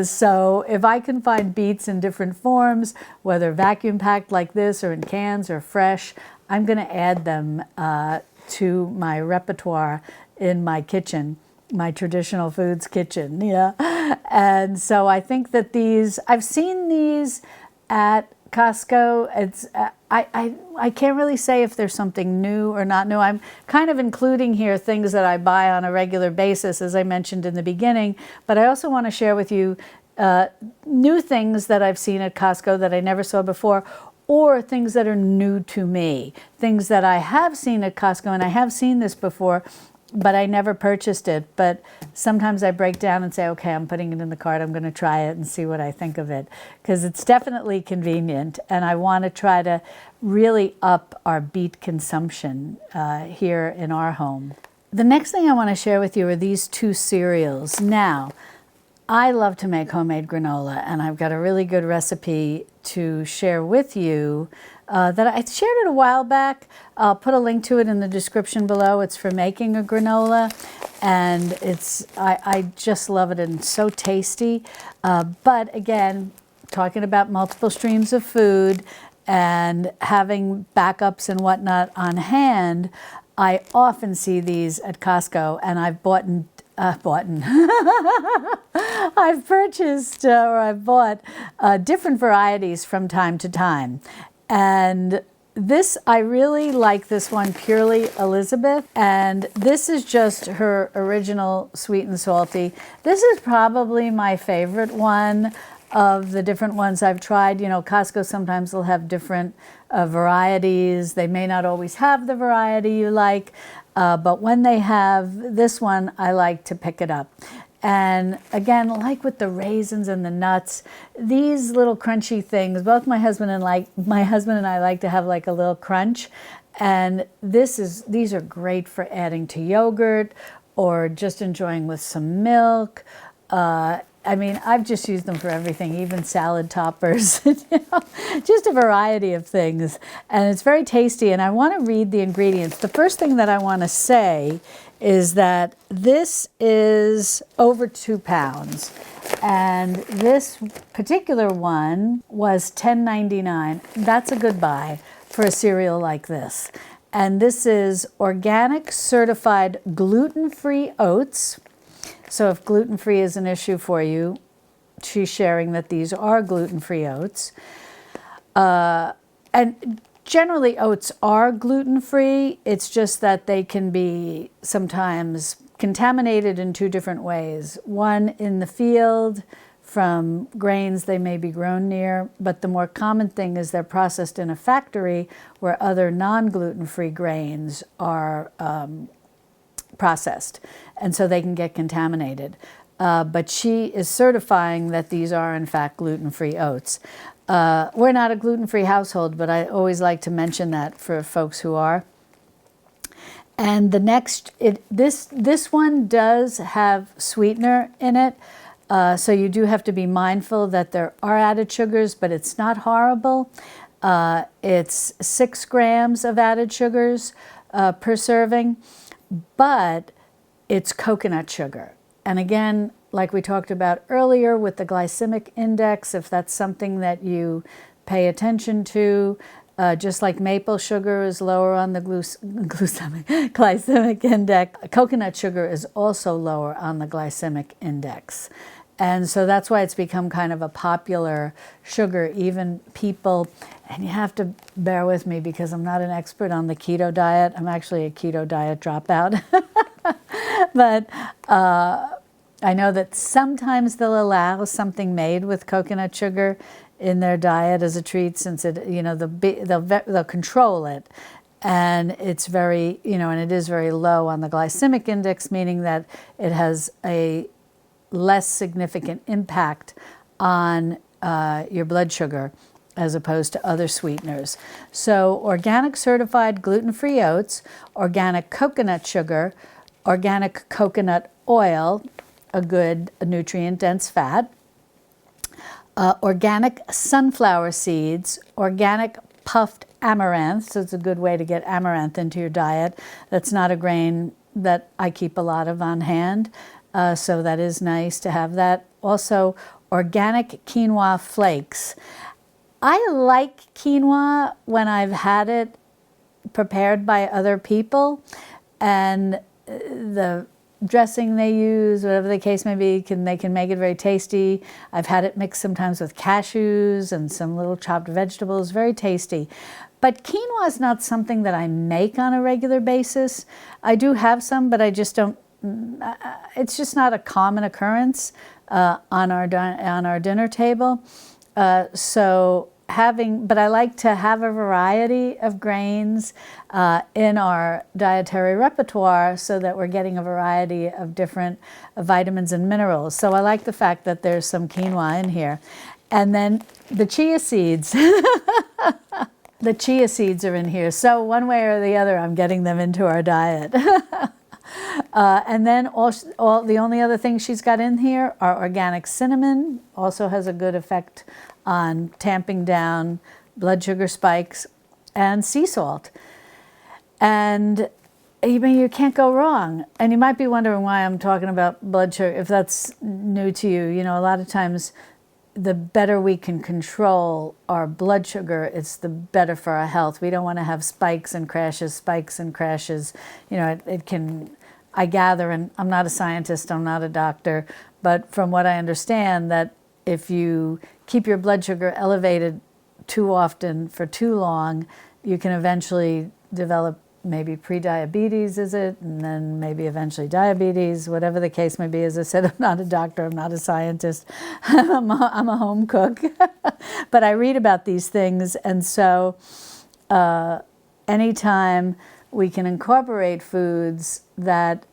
So if I can find beets in different forms, whether vacuum packed like this or in cans or fresh, I'm going to add them to my repertoire in my kitchen, my traditional foods kitchen. Yeah. And so I think that I've seen these at Costco. It's I can't really say if there's something new or not new. I'm kind of including here things that I buy on a regular basis, as I mentioned in the beginning, but I also want to share with you new things that I've seen at Costco that I never saw before, or things that are new to me, things that I have seen at Costco, and I have seen this before, but I never purchased it. But sometimes I break down and say, okay, I'm putting it in the cart. I'm going to try it and see what I think of it, because it's definitely convenient. And I want to try to really up our beet consumption here in our home. The next thing I want to share with you are these two cereals. Now, I love to make homemade granola, and I've got a really good recipe to share with you that I shared it a while back. I'll put a link to it in the description below. It's for making a granola, and I just love it, and it's so tasty. But again, talking about multiple streams of food and having backups and whatnot on hand, I often see these at Costco, and I've I've purchased or I've bought different varieties from time to time. And I really like this one, Purely Elizabeth. And this is just her original sweet and salty. This is probably my favorite one of the different ones I've tried. You know, Costco sometimes will have different varieties. They may not always have the variety you like, but when they have this one, I like to pick it up. And again, like with the raisins and the nuts, these little crunchy things, both my husband and I like to have like a little crunch. And these are great for adding to yogurt or just enjoying with some milk. I mean, I've just used them for everything, even salad toppers, just a variety of things. And it's very tasty. And I want to read the ingredients. The first thing that I want to say is that this is over 2 pounds. And this particular one was $10.99. That's a good buy for a cereal like this. And this is organic certified gluten-free oats. So if gluten-free is an issue for you, she's sharing that these are gluten-free oats. And generally oats are gluten-free. It's just that they can be sometimes contaminated in 2 different ways. One, in the field from grains they may be grown near, but the more common thing is they're processed in a factory where other non-gluten-free grains are processed, and so they can get contaminated. But she is certifying that these are in fact gluten-free oats. We're not a gluten-free household, but I always like to mention that for folks who are. And the next, this one does have sweetener in it, so you do have to be mindful that there are added sugars, but it's not horrible. It's 6 grams of added sugars per serving, but it's coconut sugar. And again, like we talked about earlier with the glycemic index, if that's something that you pay attention to, just like maple sugar is lower on the glycemic index, coconut sugar is also lower on the glycemic index. And so that's why it's become kind of a popular sugar. Even people, and you have to bear with me because I'm not an expert on the keto diet. I'm actually a keto diet dropout. But I know that sometimes they'll allow something made with coconut sugar in their diet as a treat, since it, they'll control it, and it's very, and it is very low on the glycemic index, meaning that it has a less significant impact on your blood sugar as opposed to other sweeteners. So organic certified gluten-free oats, organic coconut sugar, organic coconut oil, a good nutrient-dense fat, organic sunflower seeds, organic puffed amaranth, so it's a good way to get amaranth into your diet. That's not a grain that I keep a lot of on hand, so that is nice to have that. Also, organic quinoa flakes. I like quinoa when I've had it prepared by other people, and the dressing they use, whatever the case may be, they can make it very tasty. I've had it mixed sometimes with cashews and some little chopped vegetables, very tasty. But quinoa is not something that I make on a regular basis. I do have some, but I just don't, it's just not a common occurrence on our dinner table. But I like to have a variety of grains in our dietary repertoire so that we're getting a variety of different vitamins and minerals. So I like the fact that there's some quinoa in here. And then the chia seeds. The chia seeds are in here. So one way or the other, I'm getting them into our diet. And then the only other thing she's got in here are organic cinnamon, also has a good effect on tamping down blood sugar spikes, and sea salt. And you can't go wrong. And you might be wondering why I'm talking about blood sugar, if that's new to you. A lot of times the better we can control our blood sugar, it's the better for our health. We don't want to have spikes and crashes. It can, I gather, and I'm not a scientist, I'm not a doctor, but from what I understand, that if you keep your blood sugar elevated too often for too long, you can eventually develop maybe prediabetes, and then maybe eventually diabetes, whatever the case may be. As I said, I'm not a doctor, I'm not a scientist, I'm a home cook. But I read about these things, and so anytime we can incorporate foods that,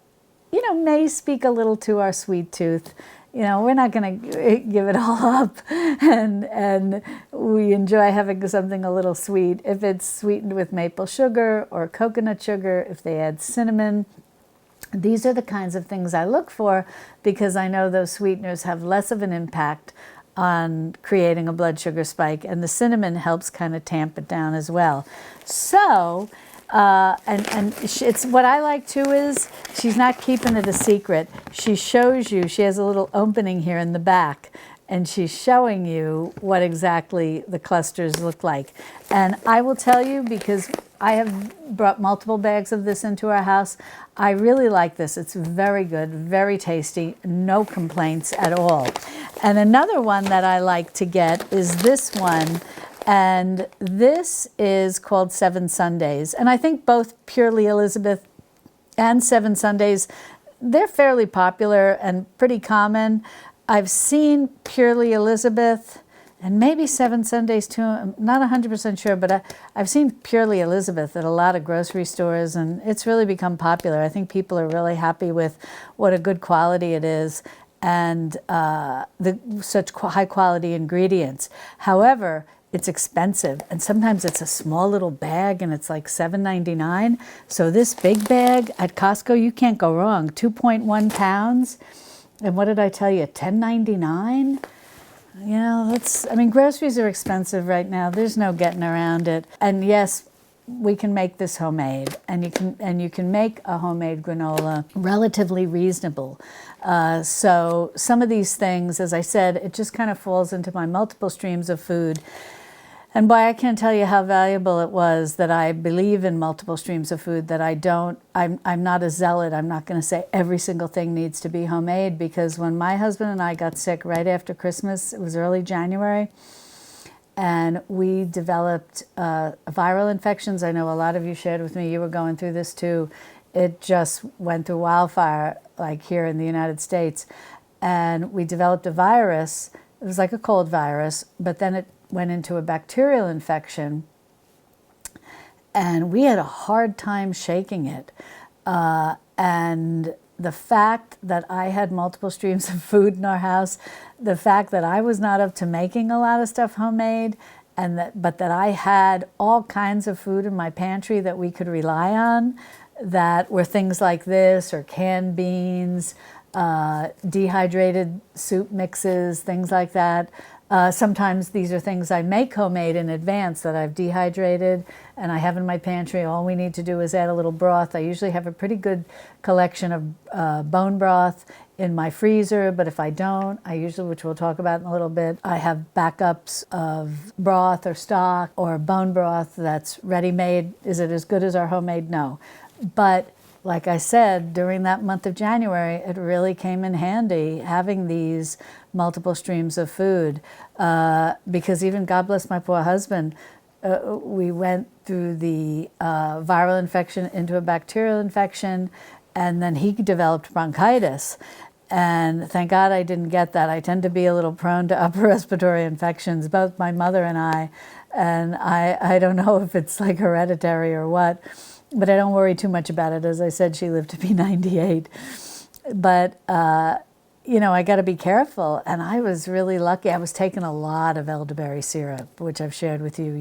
may speak a little to our sweet tooth, we're not going to give it all up, and we enjoy having something a little sweet. If it's sweetened with maple sugar or coconut sugar, if they add cinnamon, These are the kinds of things I look for because I know those sweeteners have less of an impact on creating a blood sugar spike, and the cinnamon helps kind of tamp it down as well. So, it's what I like too is she's not keeping it a secret. She shows you, she has a little opening here in the back, and she's showing you what exactly the clusters look like. And I will tell you, because I have brought multiple bags of this into our house, I really like this. It's very good, very tasty, no complaints at all. And another one that I like to get is this one, and this is called Seven Sundays. And I think both Purely Elizabeth and Seven Sundays, they're fairly popular and pretty common. I've seen Purely Elizabeth and maybe Seven Sundays too. I'm not 100% sure, but I've seen Purely Elizabeth at a lot of grocery stores, and it's really become popular. I think people are really happy with what a good quality it is and such high quality ingredients. However, it's expensive, and sometimes it's a small little bag and it's like $7.99. So this big bag at Costco, you can't go wrong. 2.1 pounds. And what did I tell you? $10.99? You know, groceries are expensive right now. There's no getting around it. And yes, we can make this homemade, and you can make a homemade granola relatively reasonable. So some of these things, as I said, it just kind of falls into my multiple streams of food. And boy, I can't tell you how valuable it was that I believe in multiple streams of food, that I'm not a zealot. I'm not going to say every single thing needs to be homemade, because when my husband and I got sick right after Christmas, it was early January, and we developed viral infections. I know a lot of you shared with me, you were going through this too. It just went through wildfire, like here in the United States. And we developed a virus. It was like a cold virus, but then it went into a bacterial infection, and we had a hard time shaking it. And the fact that I had multiple streams of food in our house, the fact that I was not up to making a lot of stuff homemade, but that I had all kinds of food in my pantry that we could rely on, that were things like this, or canned beans, dehydrated soup mixes, things like that. Sometimes these are things I make homemade in advance that I've dehydrated and I have in my pantry. All we need to do is add a little broth. I usually have a pretty good collection of bone broth in my freezer, but if I don't, I usually, which we'll talk about in a little bit, I have backups of broth or stock or bone broth that's ready-made. Is it as good as our homemade? No. But like I said, during that month of January, it really came in handy having these multiple streams of food, because even, God bless my poor husband, we went through the viral infection into a bacterial infection, and then he developed bronchitis. And thank God I didn't get that. I tend to be a little prone to upper respiratory infections, both my mother and I. And I don't know if it's like hereditary or what, but I don't worry too much about it. As I said, she lived to be 98. But, I got to be careful. And I was really lucky. I was taking a lot of elderberry syrup, which I've shared with you.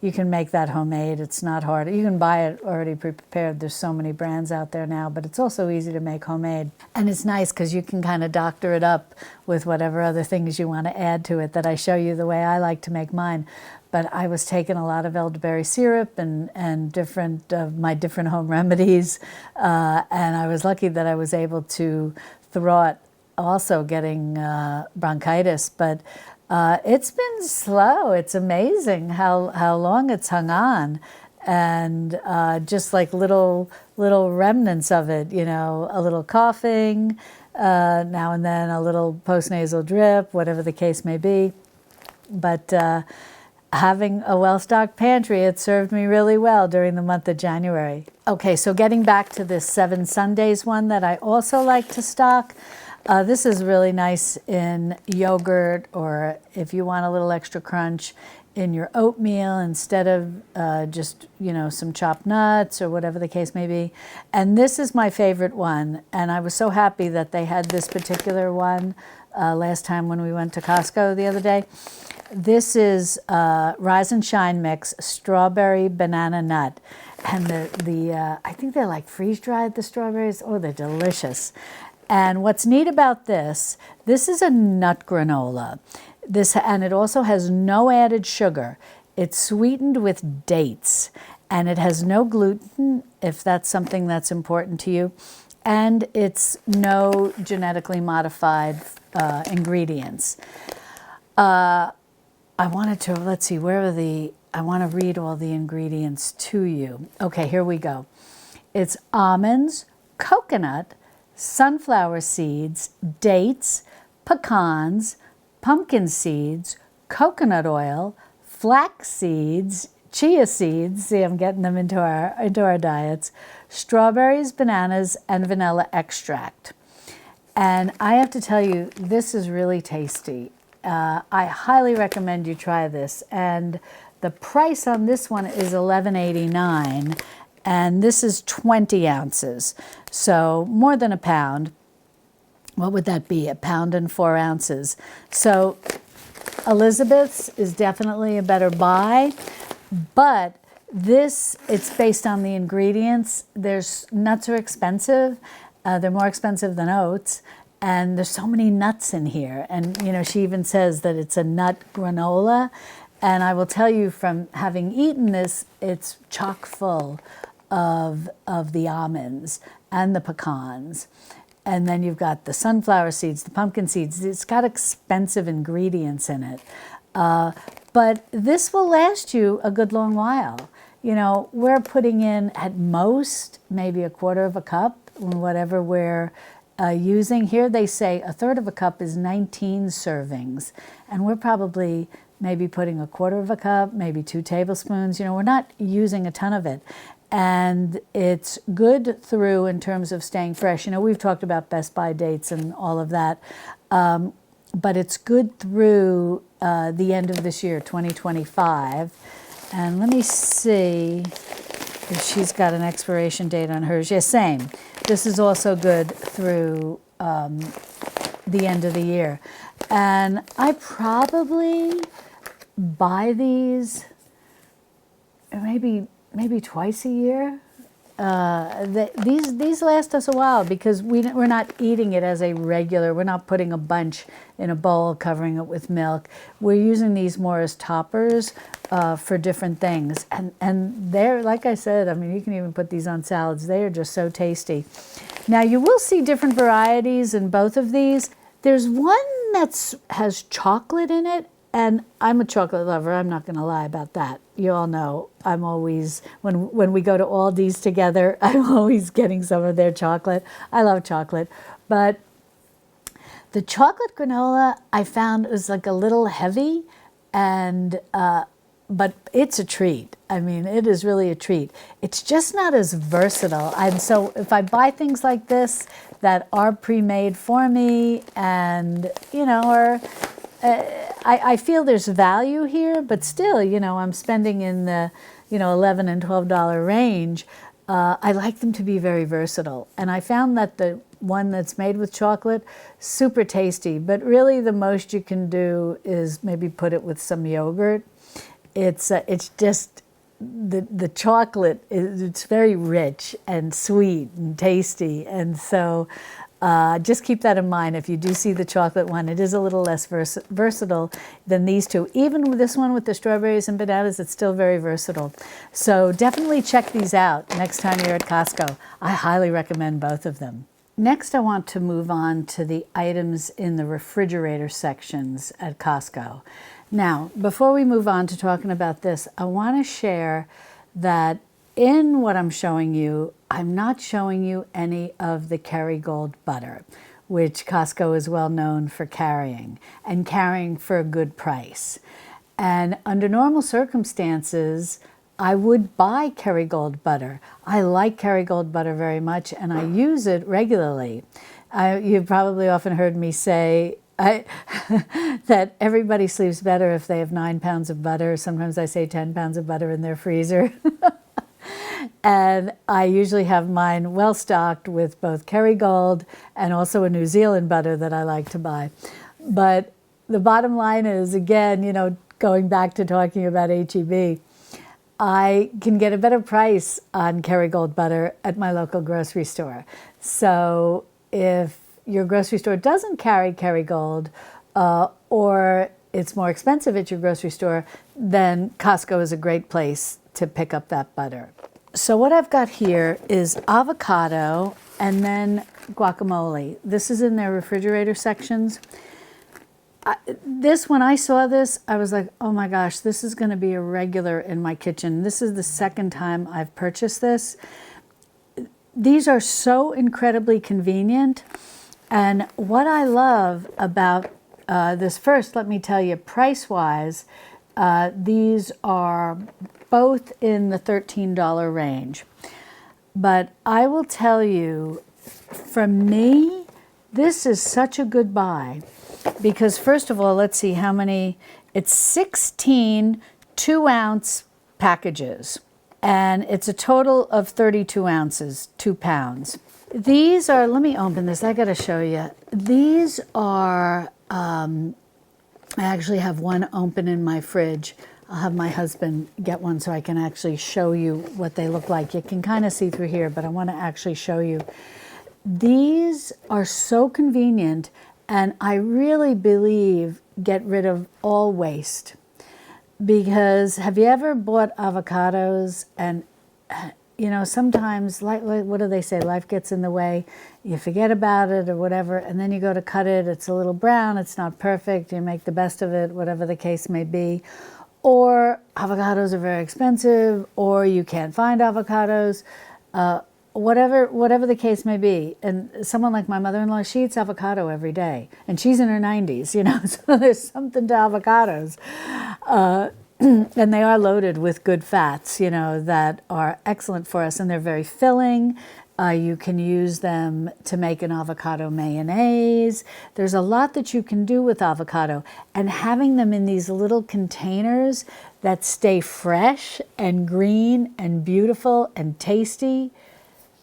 You can make that homemade. It's not hard. You can buy it already prepared. There's so many brands out there now, but it's also easy to make homemade. And it's nice because you can kind of doctor it up with whatever other things you want to add to it, that I show you the way I like to make mine. But I was taking a lot of elderberry syrup and different of my different home remedies, and I was lucky that I was able to thwart also getting bronchitis. But it's been slow. It's amazing how long it's hung on, and just like little remnants of it. A little coughing now and then, a little postnasal drip, whatever the case may be. But having a well-stocked pantry, it served me really well during the month of January. Okay, so getting back to this Seven Sundays one that I also like to stock. This is really nice in yogurt, or if you want a little extra crunch, in your oatmeal instead of just, some chopped nuts or whatever the case may be. And this is my favorite one. And I was so happy that they had this particular one last time when we went to Costco the other day. This is Rise and Shine Mix Strawberry Banana Nut. And I think they're like freeze-dried, the strawberries. Oh, they're delicious. And what's neat about this is a nut granola. And it also has no added sugar. It's sweetened with dates. And it has no gluten, if that's something that's important to you. And it's no genetically modified ingredients. I wanted to, let's see, I want to read all the ingredients to you. Okay, here we go. It's almonds, coconut, sunflower seeds, dates, pecans, pumpkin seeds, coconut oil, flax seeds, chia seeds, see I'm getting them into our diets, strawberries, bananas, and vanilla extract. And I have to tell you, this is really tasty. I highly recommend you try this. And the price on this one is $11.89, and this is 20 ounces, so more than a pound. What would that be? A pound and 4 ounces. So Elizabeth's is definitely a better buy, but it's based on the ingredients. Nuts are expensive. They're more expensive than oats. And there's so many nuts in here. And, she even says that it's a nut granola. And I will tell you from having eaten this, it's chock full of the almonds and the pecans. And then you've got the sunflower seeds, the pumpkin seeds. It's got expensive ingredients in it. But this will last you a good long while. We're putting in at most maybe a quarter of a cup, whatever we're using. Here they say a third of a cup is 19 servings. And we're probably maybe putting a quarter of a cup, maybe 2 tablespoons. We're not using a ton of it. And it's good through in terms of staying fresh. We've talked about Best By dates and all of that. But it's good through the end of this year, 2025. And let me see if she's got an expiration date on hers. Yes, same. This is also good through the end of the year. And I probably buy these maybe twice a year. These last us a while because we're not eating it as a regular. We're not putting a bunch in a bowl, covering it with milk. We're using these more as toppers for different things. And they're, like I said, you can even put these on salads. They are just so tasty. Now, you will see different varieties in both of these. There's one that has chocolate in it. And I'm a chocolate lover. I'm not going to lie about that. You all know I'm always, when we go to Aldi's together, I'm always getting some of their chocolate. I love chocolate. But the chocolate granola I found was like a little heavy, but it's a treat. It is really a treat. It's just not as versatile. And so if I buy things like this that are pre-made for me and, I feel there's value here, but still, I'm spending in the, $11 and $12 range. I like them to be very versatile. And I found that the one that's made with chocolate, super tasty. But really the most you can do is maybe put it with some yogurt. It's just, the chocolate, it's very rich and sweet and tasty. And so just keep that in mind. If you do see the chocolate one, it is a little less versatile than these two. Even with this one with the strawberries and bananas, it's still very versatile. So definitely check these out next time you're at Costco. I highly recommend both of them. Next, I want to move on to the items in the refrigerator sections at Costco. Now, before we move on to talking about this, I want to share that in what I'm showing you, I'm not showing you any of the Kerrygold butter, which Costco is well known for carrying, and carrying for a good price. And under normal circumstances, I would buy Kerrygold butter. I like Kerrygold butter very much, and I use it regularly. You've probably often heard me say that everybody sleeps better if they have 9 pounds of butter. Sometimes I say 10 pounds of butter in their freezer. And I usually have mine well stocked with both Kerrygold and also a New Zealand butter that I like to buy. But the bottom line is, again, going back to talking about HEB, I can get a better price on Kerrygold butter at my local grocery store. So if your grocery store doesn't carry Kerrygold, or it's more expensive at your grocery store, then Costco is a great place to pick up that butter. So what I've got here is avocado and then guacamole. This is in their refrigerator sections. When I saw this, I was like, oh my gosh, this is going to be a regular in my kitchen. This is the second time I've purchased this. These are so incredibly convenient. And what I love about this, first, let me tell you, price-wise, these are both in the $13 range. But I will tell you, for me, this is such a good buy. Because first of all, let's see how many, it's 16 2-ounce packages. And it's a total of 32 ounces, 2 pounds. These are, let me open this, I gotta show you. These are, I actually have one open in my fridge. I'll have my husband get one so I can actually show you what they look like. You can kind of see through here, but I want to actually show you. These are so convenient, and I really believe get rid of all waste. Because have you ever bought avocados and, you know, sometimes, like what do they say, life gets in the way, you forget about it or whatever, and then you go to cut it, it's a little brown, it's not perfect, you make the best of it, whatever the case may be. Or avocados are very expensive, or you can't find avocados, whatever the case may be. And someone like my mother-in-law, she eats avocado every day, and she's in her 90s, you know, so there's something to avocados. And they are loaded with good fats, you know, that are excellent for us, and they're very filling. You can use them to make an avocado mayonnaise. There's a lot that you can do with avocado, and having them in these little containers that stay fresh and green and beautiful and tasty.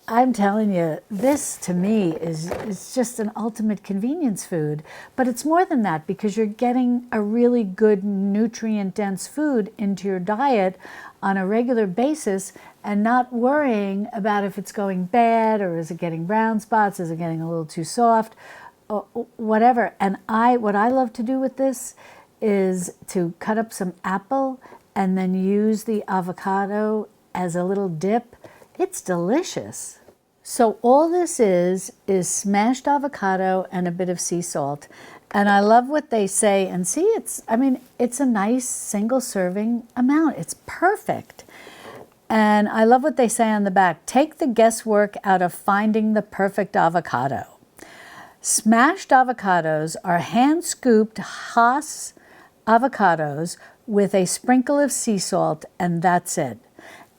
I'm telling you, this to me is just an ultimate convenience food. But it's more than that, because you're getting a really good nutrient-dense food into your diet on a regular basis and not worrying about if it's going bad, or is it getting brown spots, is it getting a little too soft, or whatever. And what I love to do with this is to cut up some apple and then use the avocado as a little dip. It's delicious. So all this is smashed avocado and a bit of sea salt. And I love what they say. And see, it's a nice single serving amount. It's perfect. And I love what they say on the back. Take the guesswork out of finding the perfect avocado. Smashed avocados are hand-scooped Hass avocados with a sprinkle of sea salt, and that's it.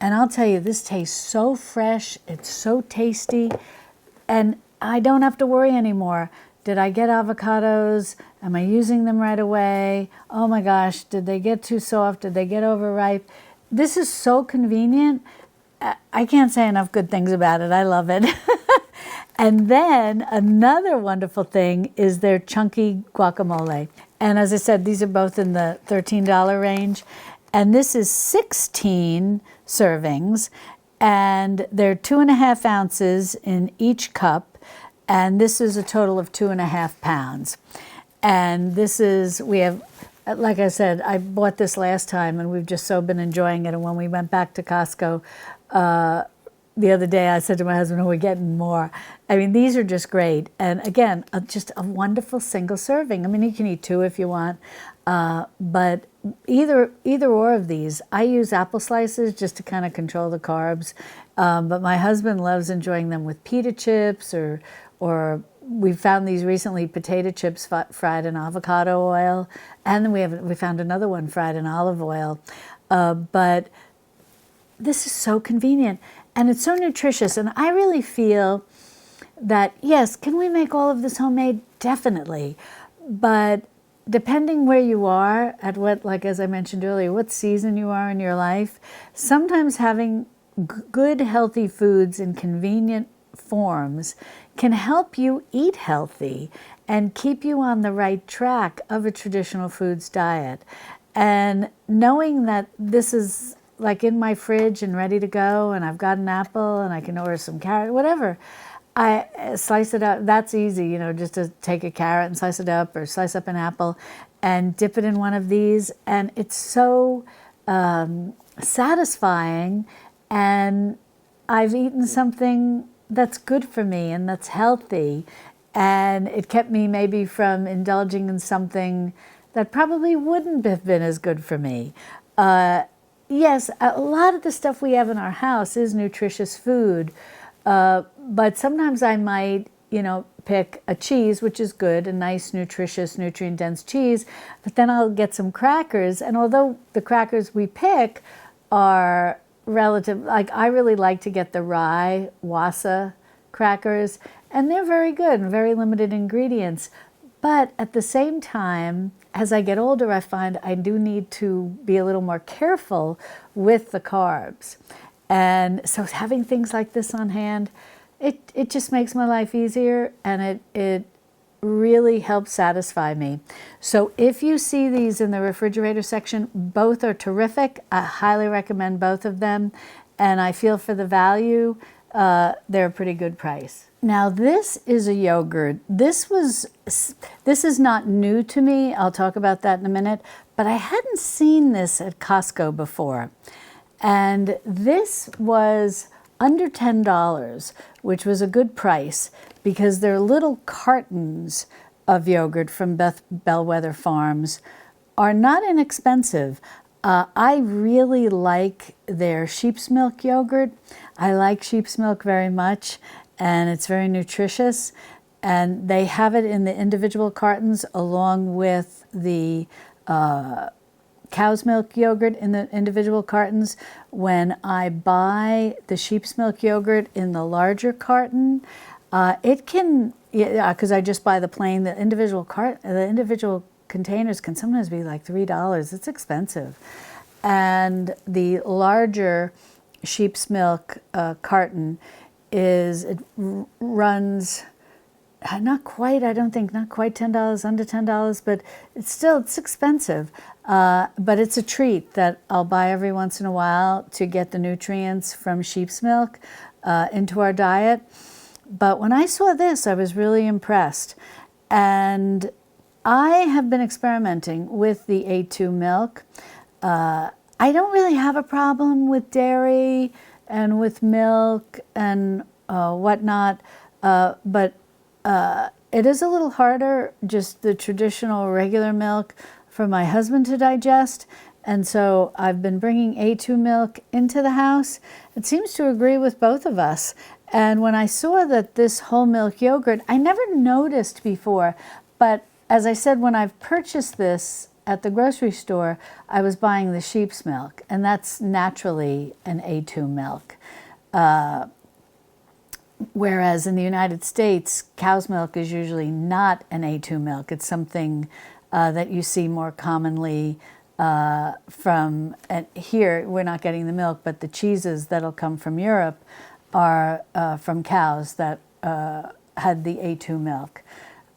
And I'll tell you, this tastes so fresh, it's so tasty, and I don't have to worry anymore. Did I get avocados? Am I using them right away? Oh my gosh, did they get too soft? Did they get overripe? This is so convenient. I can't say enough good things about it. I love it. And then another wonderful thing is their chunky guacamole. And as I said, these are both in the $13 range. And this is 16 servings, and they're 2.5 ounces in each cup. And this is a total of 2.5 pounds. And this is, we have, like I said, I bought this last time and we've just so been enjoying it. And when we went back to Costco the other day, I said to my husband, oh, we're getting more. I mean, these are just great. And again, just a wonderful single serving. I mean, you can eat 2 if you want, but either or of these. I use apple slices just to kind of control the carbs, but my husband loves enjoying them with pita chips, or we found these recently, potato chips fried in avocado oil, and then we found another one fried in olive oil. But this is so convenient, and it's so nutritious, and I really feel that, yes, can we make all of this homemade? Definitely. But depending where you are, at what, like as I mentioned earlier, what season you are in your life, sometimes having good, healthy foods in convenient forms can help you eat healthy and keep you on the right track of a traditional foods diet. And knowing that this is like in my fridge and ready to go, and I've got an apple and I can order some carrot, whatever, I slice it up. That's easy, you know, just to take a carrot and slice it up, or slice up an apple and dip it in one of these. And it's so satisfying. And I've eaten something that's good for me and that's healthy. And it kept me maybe from indulging in something that probably wouldn't have been as good for me. Yes, a lot of the stuff we have in our house is nutritious food. But sometimes I might, you know, pick a cheese, which is good, a nice, nutritious, nutrient-dense cheese, but then I'll get some crackers. And although the crackers we pick are relative, like I really like to get the rye wasa crackers, and they're very good and very limited ingredients. But at the same time, as I get older, I find I do need to be a little more careful with the carbs. And so having things like this on hand, it just makes my life easier, and it really helps satisfy me. So if you see these in the refrigerator section, both are terrific. I highly recommend both of them. And I feel for the value, they're a pretty good price. Now this is a yogurt. This is not new to me. I'll talk about that in a minute. But I hadn't seen this at Costco before. And this was under $10, which was a good price because they're little cartons of yogurt from Bellwether Farms are not inexpensive. I really like their sheep's milk yogurt. I like sheep's milk very much, and it's very nutritious. And they have it in the individual cartons along with the cow's milk yogurt in the individual cartons. When I buy the sheep's milk yogurt in the larger carton, it can, because I just buy the plain, the individual containers can sometimes be like $3. It's expensive. And the larger sheep's milk carton runs not quite, I don't think, not quite $10, under $10, but it's expensive. But it's a treat that I'll buy every once in a while to get the nutrients from sheep's milk into our diet. But when I saw this, I was really impressed. And I have been experimenting with the A2 milk. I don't really have a problem with dairy and with milk and whatnot, but it is a little harder, just the traditional regular milk, for my husband to digest. And so I've been bringing A2 milk into the house. It seems to agree with both of us. And when I saw that this whole milk yogurt, I never noticed before, but as I said, when I've purchased this at the grocery store, I was buying the sheep's milk, and that's naturally an A2 milk. Whereas in the United States, cow's milk is usually not an A2 milk. It's something that you see more commonly from, and here we're not getting the milk, but the cheeses that'll come from Europe are from cows that had the A2 milk,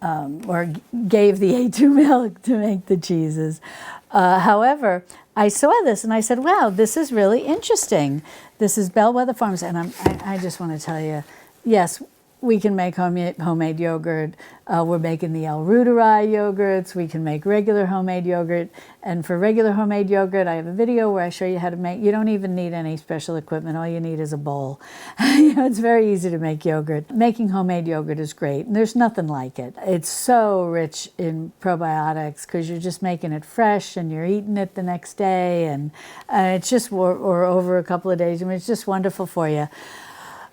or gave the A2 milk to make the cheeses. However, I saw this and I said, wow, this is really interesting. This is Bellwether Farms, and I just want to tell you, yes, we can make homemade yogurt. We're making the El Ruderai yogurts. We can make regular homemade yogurt. And for regular homemade yogurt, I have a video where I show you how to make. You don't even need any special equipment. All you need is a bowl. It's very easy to make yogurt. Making homemade yogurt is great, and there's nothing like it. It's so rich in probiotics because you're just making it fresh and you're eating it the next day, and it's just or over a couple of days. I mean, it's just wonderful for you.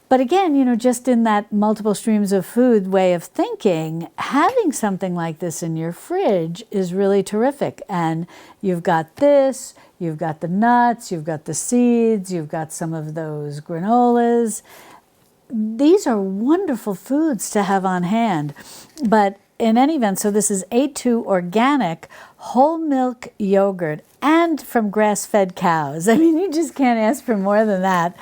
But again, just in that multiple streams of food way of thinking, having something like this in your fridge is really terrific. And you've got this, you've got the nuts, you've got the seeds, you've got some of those granolas. These are wonderful foods to have on hand. But in any event, so this is A2 organic whole milk yogurt and from grass-fed cows. I mean, you just can't ask for more than that.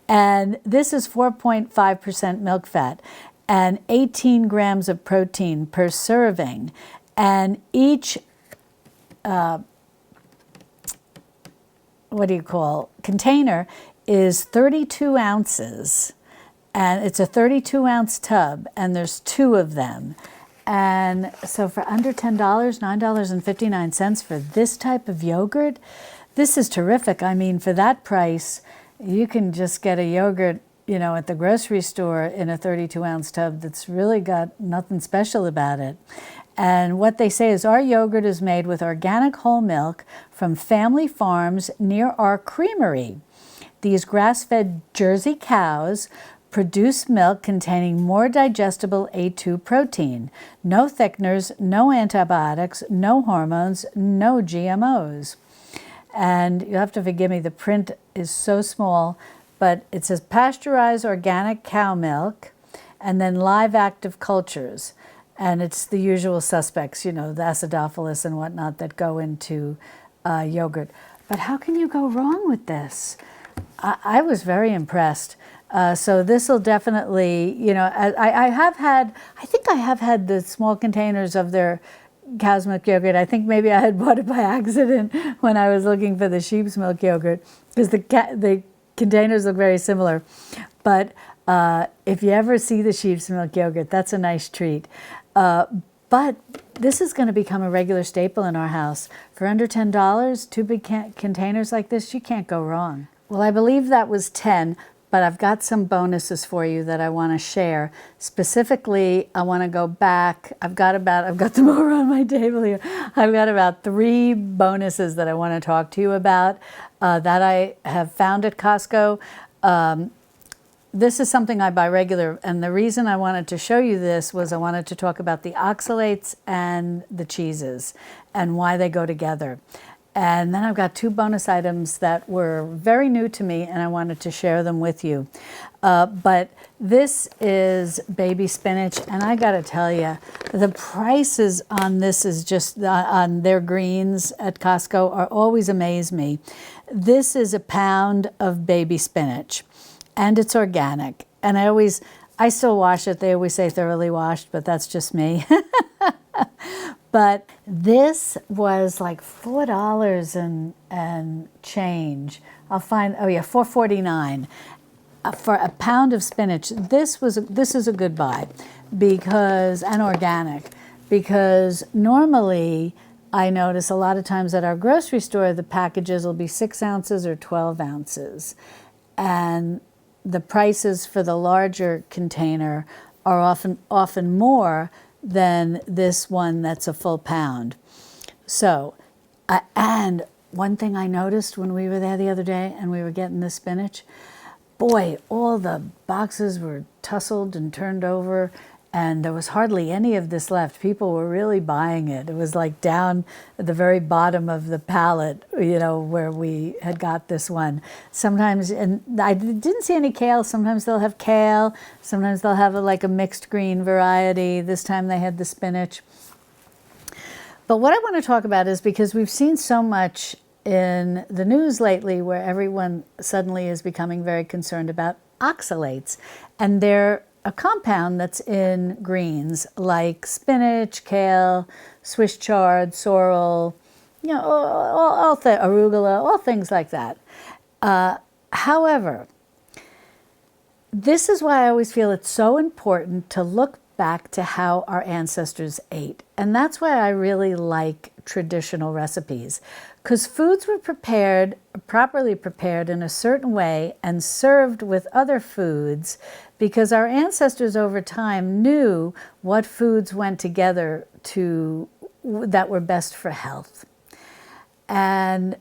And this is 4.5% milk fat and 18 grams of protein per serving. And each what do you call, container is 32 ounces. And it's a 32-ounce tub, and there's 2 of them. And so for under $10, $9.59 for this type of yogurt, this is terrific. I mean, for that price, you can just get a yogurt, you know, at the grocery store in a 32-ounce tub that's really got nothing special about it. And what they say is our yogurt is made with organic whole milk from family farms near our creamery. These grass-fed Jersey cows produce milk containing more digestible A2 protein, no thickeners, no antibiotics, no hormones, no GMOs. And you have to forgive me, the print is so small, but it says pasteurized organic cow milk and then live active cultures. And it's the usual suspects, you know, the acidophilus and whatnot that go into yogurt. But how can you go wrong with this? I was very impressed. So this will definitely, you know, I have had, I think I have had the small containers of their cow's milk yogurt. I think maybe I had bought it by accident when I was looking for the sheep's milk yogurt, because the containers look very similar. But if you ever see the sheep's milk yogurt, that's a nice treat. But this is going to become a regular staple in our house. For under $10, 2 big containers like this, you can't go wrong. Well, I believe that was 10. But I've got some bonuses for you that I want to share. Specifically, I want to go back. I've got them over on my table here. I've got about 3 bonuses that I want to talk to you about that I have found at Costco. This is something I buy regular, and the reason I wanted to show you this was I wanted to talk about the oxalates and the cheeses and why they go together. And then I've got 2 bonus items that were very new to me, and I wanted to share them with you. But this is baby spinach, and I got to tell you, the prices on this is just on their greens at Costco are always amaze me. This is a pound of baby spinach, and it's organic. And I still wash it. They always say thoroughly washed, but that's just me. But this was like $4 and change. I'll find, oh yeah, $4.49 for a pound of spinach. This is a good buy because, and organic, because normally I notice a lot of times at our grocery store the packages will be 6 ounces or 12 ounces, and the prices for the larger container are often more than this one that's a full pound. So, and one thing I noticed when we were there the other day and we were getting the spinach, boy, all the boxes were tussled and turned over, and there was hardly any of this left. People were really buying it. It was like down at the very bottom of the pallet, you know, where we had got this one. Sometimes, and I didn't see any kale. Sometimes they'll have kale. Sometimes they'll have like a mixed green variety. This time they had the spinach. But what I want to talk about is because we've seen so much in the news lately where everyone suddenly is becoming very concerned about oxalates, and they're a compound that's in greens like spinach, kale, Swiss chard, sorrel, you know, all arugula, all things like that. However, this is why I always feel it's so important to look back to how our ancestors ate. And that's why I really like traditional recipes, because foods were properly prepared in a certain way and served with other foods, because our ancestors over time knew what foods went together that were best for health. And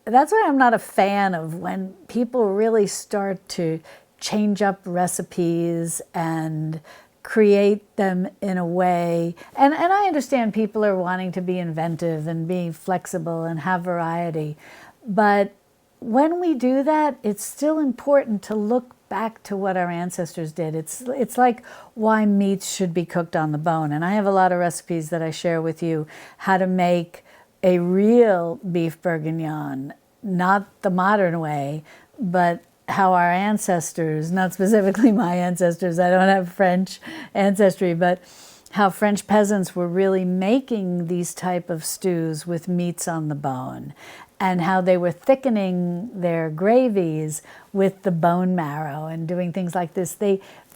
that's why I'm not a fan of when people really start to change up recipes and create them in a way. And I understand people are wanting to be inventive and be flexible and have variety. But when we do that, it's still important to look back to what our ancestors did. It's like why meats should be cooked on the bone. And I have a lot of recipes that I share with you, how to make a real beef bourguignon, not the modern way, but how our ancestors, not specifically my ancestors, I don't have French ancestry, but how French peasants were really making these type of stews with meats on the bone. and how they were thickening their gravies with the bone marrow and doing things like this.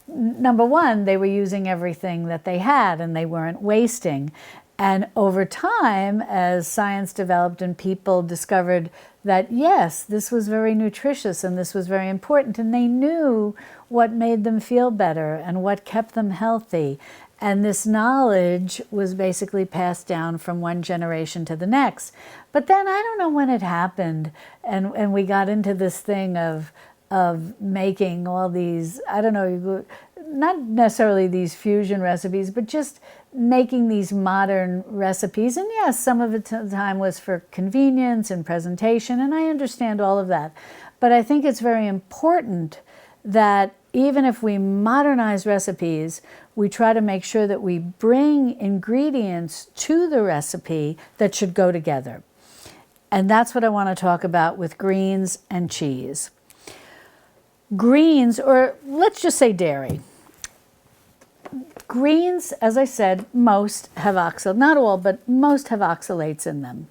Number one, they were using everything that they had and they weren't wasting. And over time, as science developed and people discovered that, yes, this was very nutritious and this was very important, and they knew what made them feel better and what kept them healthy. And this knowledge was basically passed down from one generation to the next. But then I don't know when it happened, and we got into this thing of making all these, I don't know, not necessarily these fusion recipes, but just making these modern recipes. And yes, some of the time was for convenience and presentation, and I understand all of that. But I think it's very important that even if we modernize recipes, we try to make sure that we bring ingredients to the recipe that should go together. And that's what I want to talk about with greens and cheese. Greens, or let's just say dairy. Greens, as I said, most have oxalates, not all, but most have oxalates in them.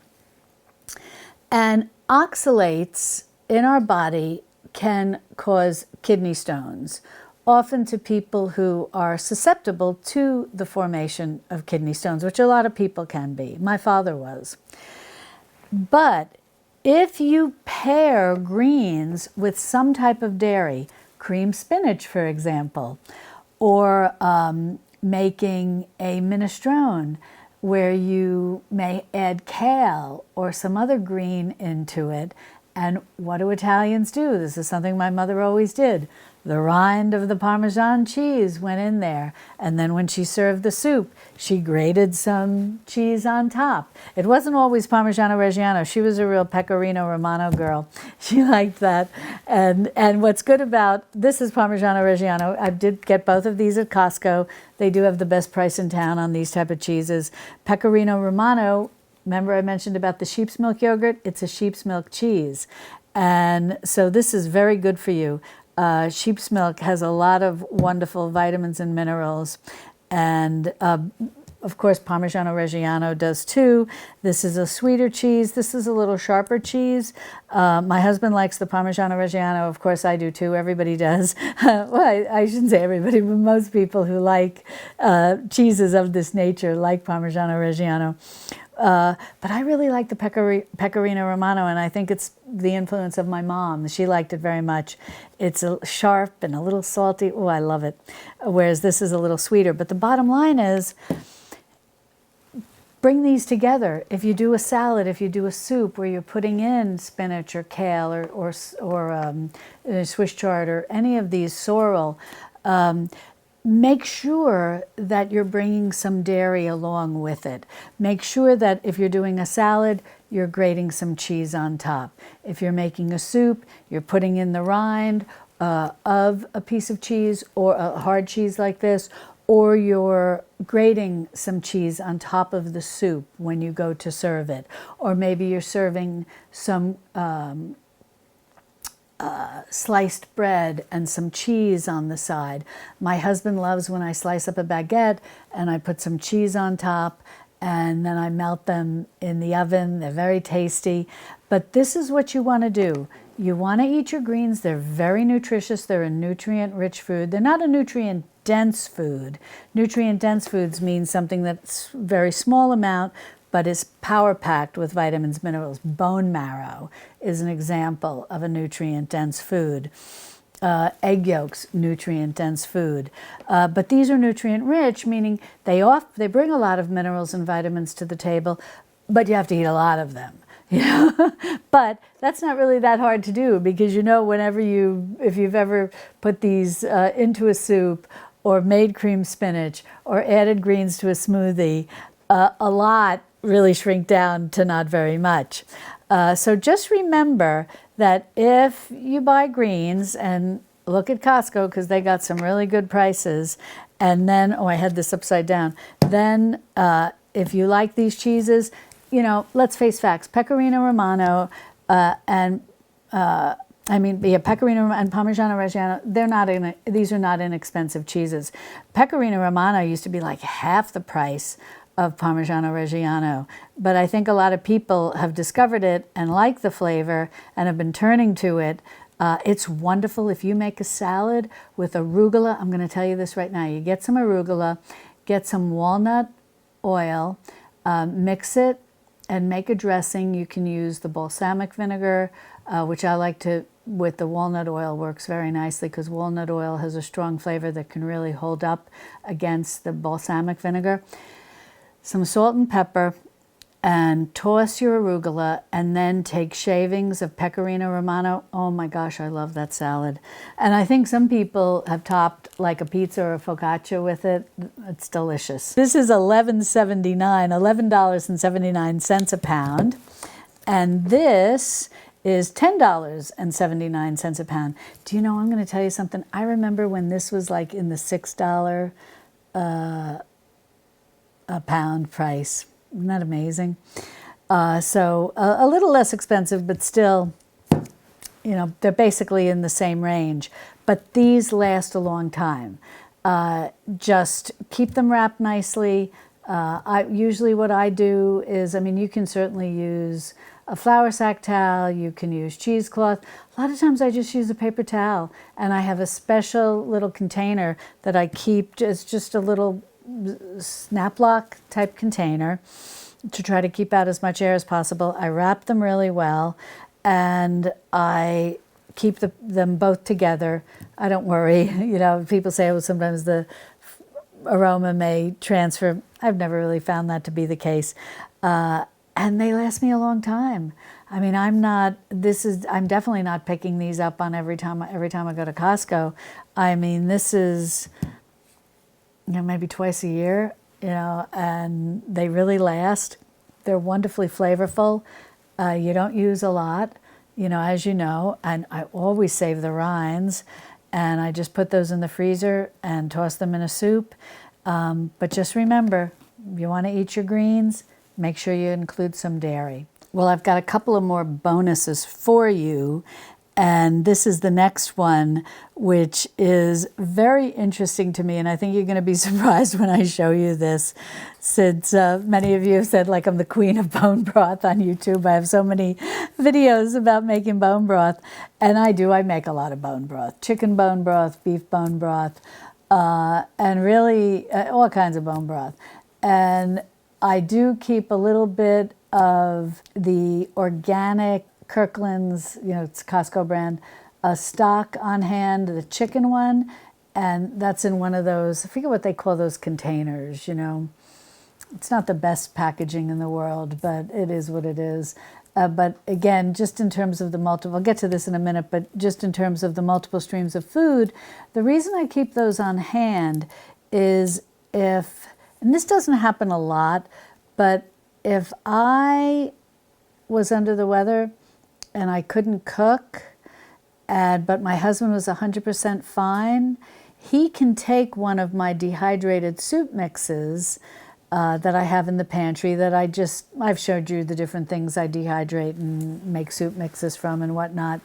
And oxalates in our body can cause kidney stones, often to people who are susceptible to the formation of kidney stones, which a lot of people can be. My father was. But if you pair greens with some type of dairy, cream spinach, for example, or making a minestrone where you may add kale or some other green into it. And what do Italians do? This is something my mother always did. The rind of the Parmesan cheese went in there. And then when she served the soup, she grated some cheese on top. It wasn't always Parmigiano Reggiano. She was a real Pecorino Romano girl. She liked that. And what's good about, this is Parmigiano Reggiano. I did get both of these at Costco. They do have the best price in town on these type of cheeses. Pecorino Romano, remember I mentioned about the sheep's milk yogurt? It's a sheep's milk cheese. And so this is very good for you. Sheep's milk has a lot of wonderful vitamins and minerals. And of course, Parmigiano Reggiano does too. This is a sweeter cheese. This is a little sharper cheese. My husband likes the Parmigiano Reggiano. Of course, I do too. Everybody does. Well, I shouldn't say everybody, but most people who like cheeses of this nature like Parmigiano Reggiano. But I really like the Pecorino Romano, and I think it's the influence of my mom. She liked it very much. It's sharp and a little salty. Oh, I love it. Whereas this is a little sweeter. But the bottom line is, bring these together. If you do a salad, if you do a soup where you're putting in spinach or kale or Swiss chard or any of these sorrel, make sure that you're bringing some dairy along with it. Make sure that if you're doing a salad, you're grating some cheese on top. If you're making a soup, you're putting in the rind of a piece of cheese or a hard cheese like this, or you're grating some cheese on top of the soup when you go to serve it. Or maybe you're serving some sliced bread and some cheese on the side. My husband loves when I slice up a baguette and I put some cheese on top and then I melt them in the oven. They're very tasty. But this is what you want to do. You want to eat your greens. They're very nutritious. They're a nutrient-rich food. They're not a nutrient-dense food. Nutrient-dense foods mean something that's very small amount, but is power-packed with vitamins, minerals. Bone marrow is an example of a nutrient-dense food. Egg yolks, nutrient-dense food. But these are nutrient-rich, meaning they bring a lot of minerals and vitamins to the table, but you have to eat a lot of them. But that's not really that hard to do, because if you've ever put these into a soup or made cream spinach or added greens to a smoothie, a lot really shrink down to not very much. So just remember that if you buy greens, and look at Costco because they got some really good prices, and then, I had this upside down, then if you like these cheeses, let's face facts, Pecorino Romano Pecorino and Parmigiano Reggiano, these are not inexpensive cheeses. Pecorino Romano used to be like half the price of Parmigiano Reggiano. But I think a lot of people have discovered it and like the flavor and have been turning to it. It's wonderful if you make a salad with arugula. I'm going to tell you this right now. You get some arugula, get some walnut oil, mix it, and make a dressing. You can use the balsamic vinegar, which I like to, with the walnut oil, works very nicely because walnut oil has a strong flavor that can really hold up against the balsamic vinegar. Some salt and pepper, and toss your arugula, and then take shavings of Pecorino Romano. Oh my gosh, I love that salad. And I think some people have topped like a pizza or a focaccia with it. It's delicious. This is $11.79 a pound. And this is $10.79 a pound. Do you know, I'm going to tell you something. I remember when this was like in the $6 a pound price. Isn't that amazing? So a little less expensive, but still, you know, they're basically in the same range. But these last a long time. Just keep them wrapped nicely. Usually what I do is, I mean, you can certainly use a flour sack towel, you can use cheesecloth. A lot of times I just use a paper towel, and I have a special little container that I keep. It's just a little snap lock type container to try to keep out as much air as possible. I wrap them really well, and I keep them both together. I don't worry. You know, people say, oh, sometimes the aroma may transfer. I've never really found that to be the case. And they last me a long time. I mean, I'm definitely not picking these up on every time I go to Costco. I mean, this is, you know, maybe twice a year, you know, and they really last. They're wonderfully flavorful. You don't use a lot, you know, as you know, and I always save the rinds, and I just put those in the freezer and toss them in a soup. But just remember, if you want to eat your greens, make sure you include some dairy. Well, I've got a couple of more bonuses for you. And this is the next one, which is very interesting to me. And I think you're going to be surprised when I show you this, since many of you have said, like, I'm the queen of bone broth on YouTube. I have so many videos about making bone broth. And I make a lot of bone broth, chicken bone broth, beef bone broth, and really all kinds of bone broth. And I do keep a little bit of the organic Kirkland's, you know, it's Costco brand, a stock on hand, the chicken one, and that's in one of those, I forget what they call those containers, you know. It's not the best packaging in the world, but it is what it is. But again, just in terms of the multiple, I'll get to this in a minute, but just in terms of the multiple streams of food, the reason I keep those on hand is if, and this doesn't happen a lot, but if I was under the weather and I couldn't cook, but my husband was 100% fine, he can take one of my dehydrated soup mixes that I have in the pantry that I've showed you the different things I dehydrate and make soup mixes from and whatnot.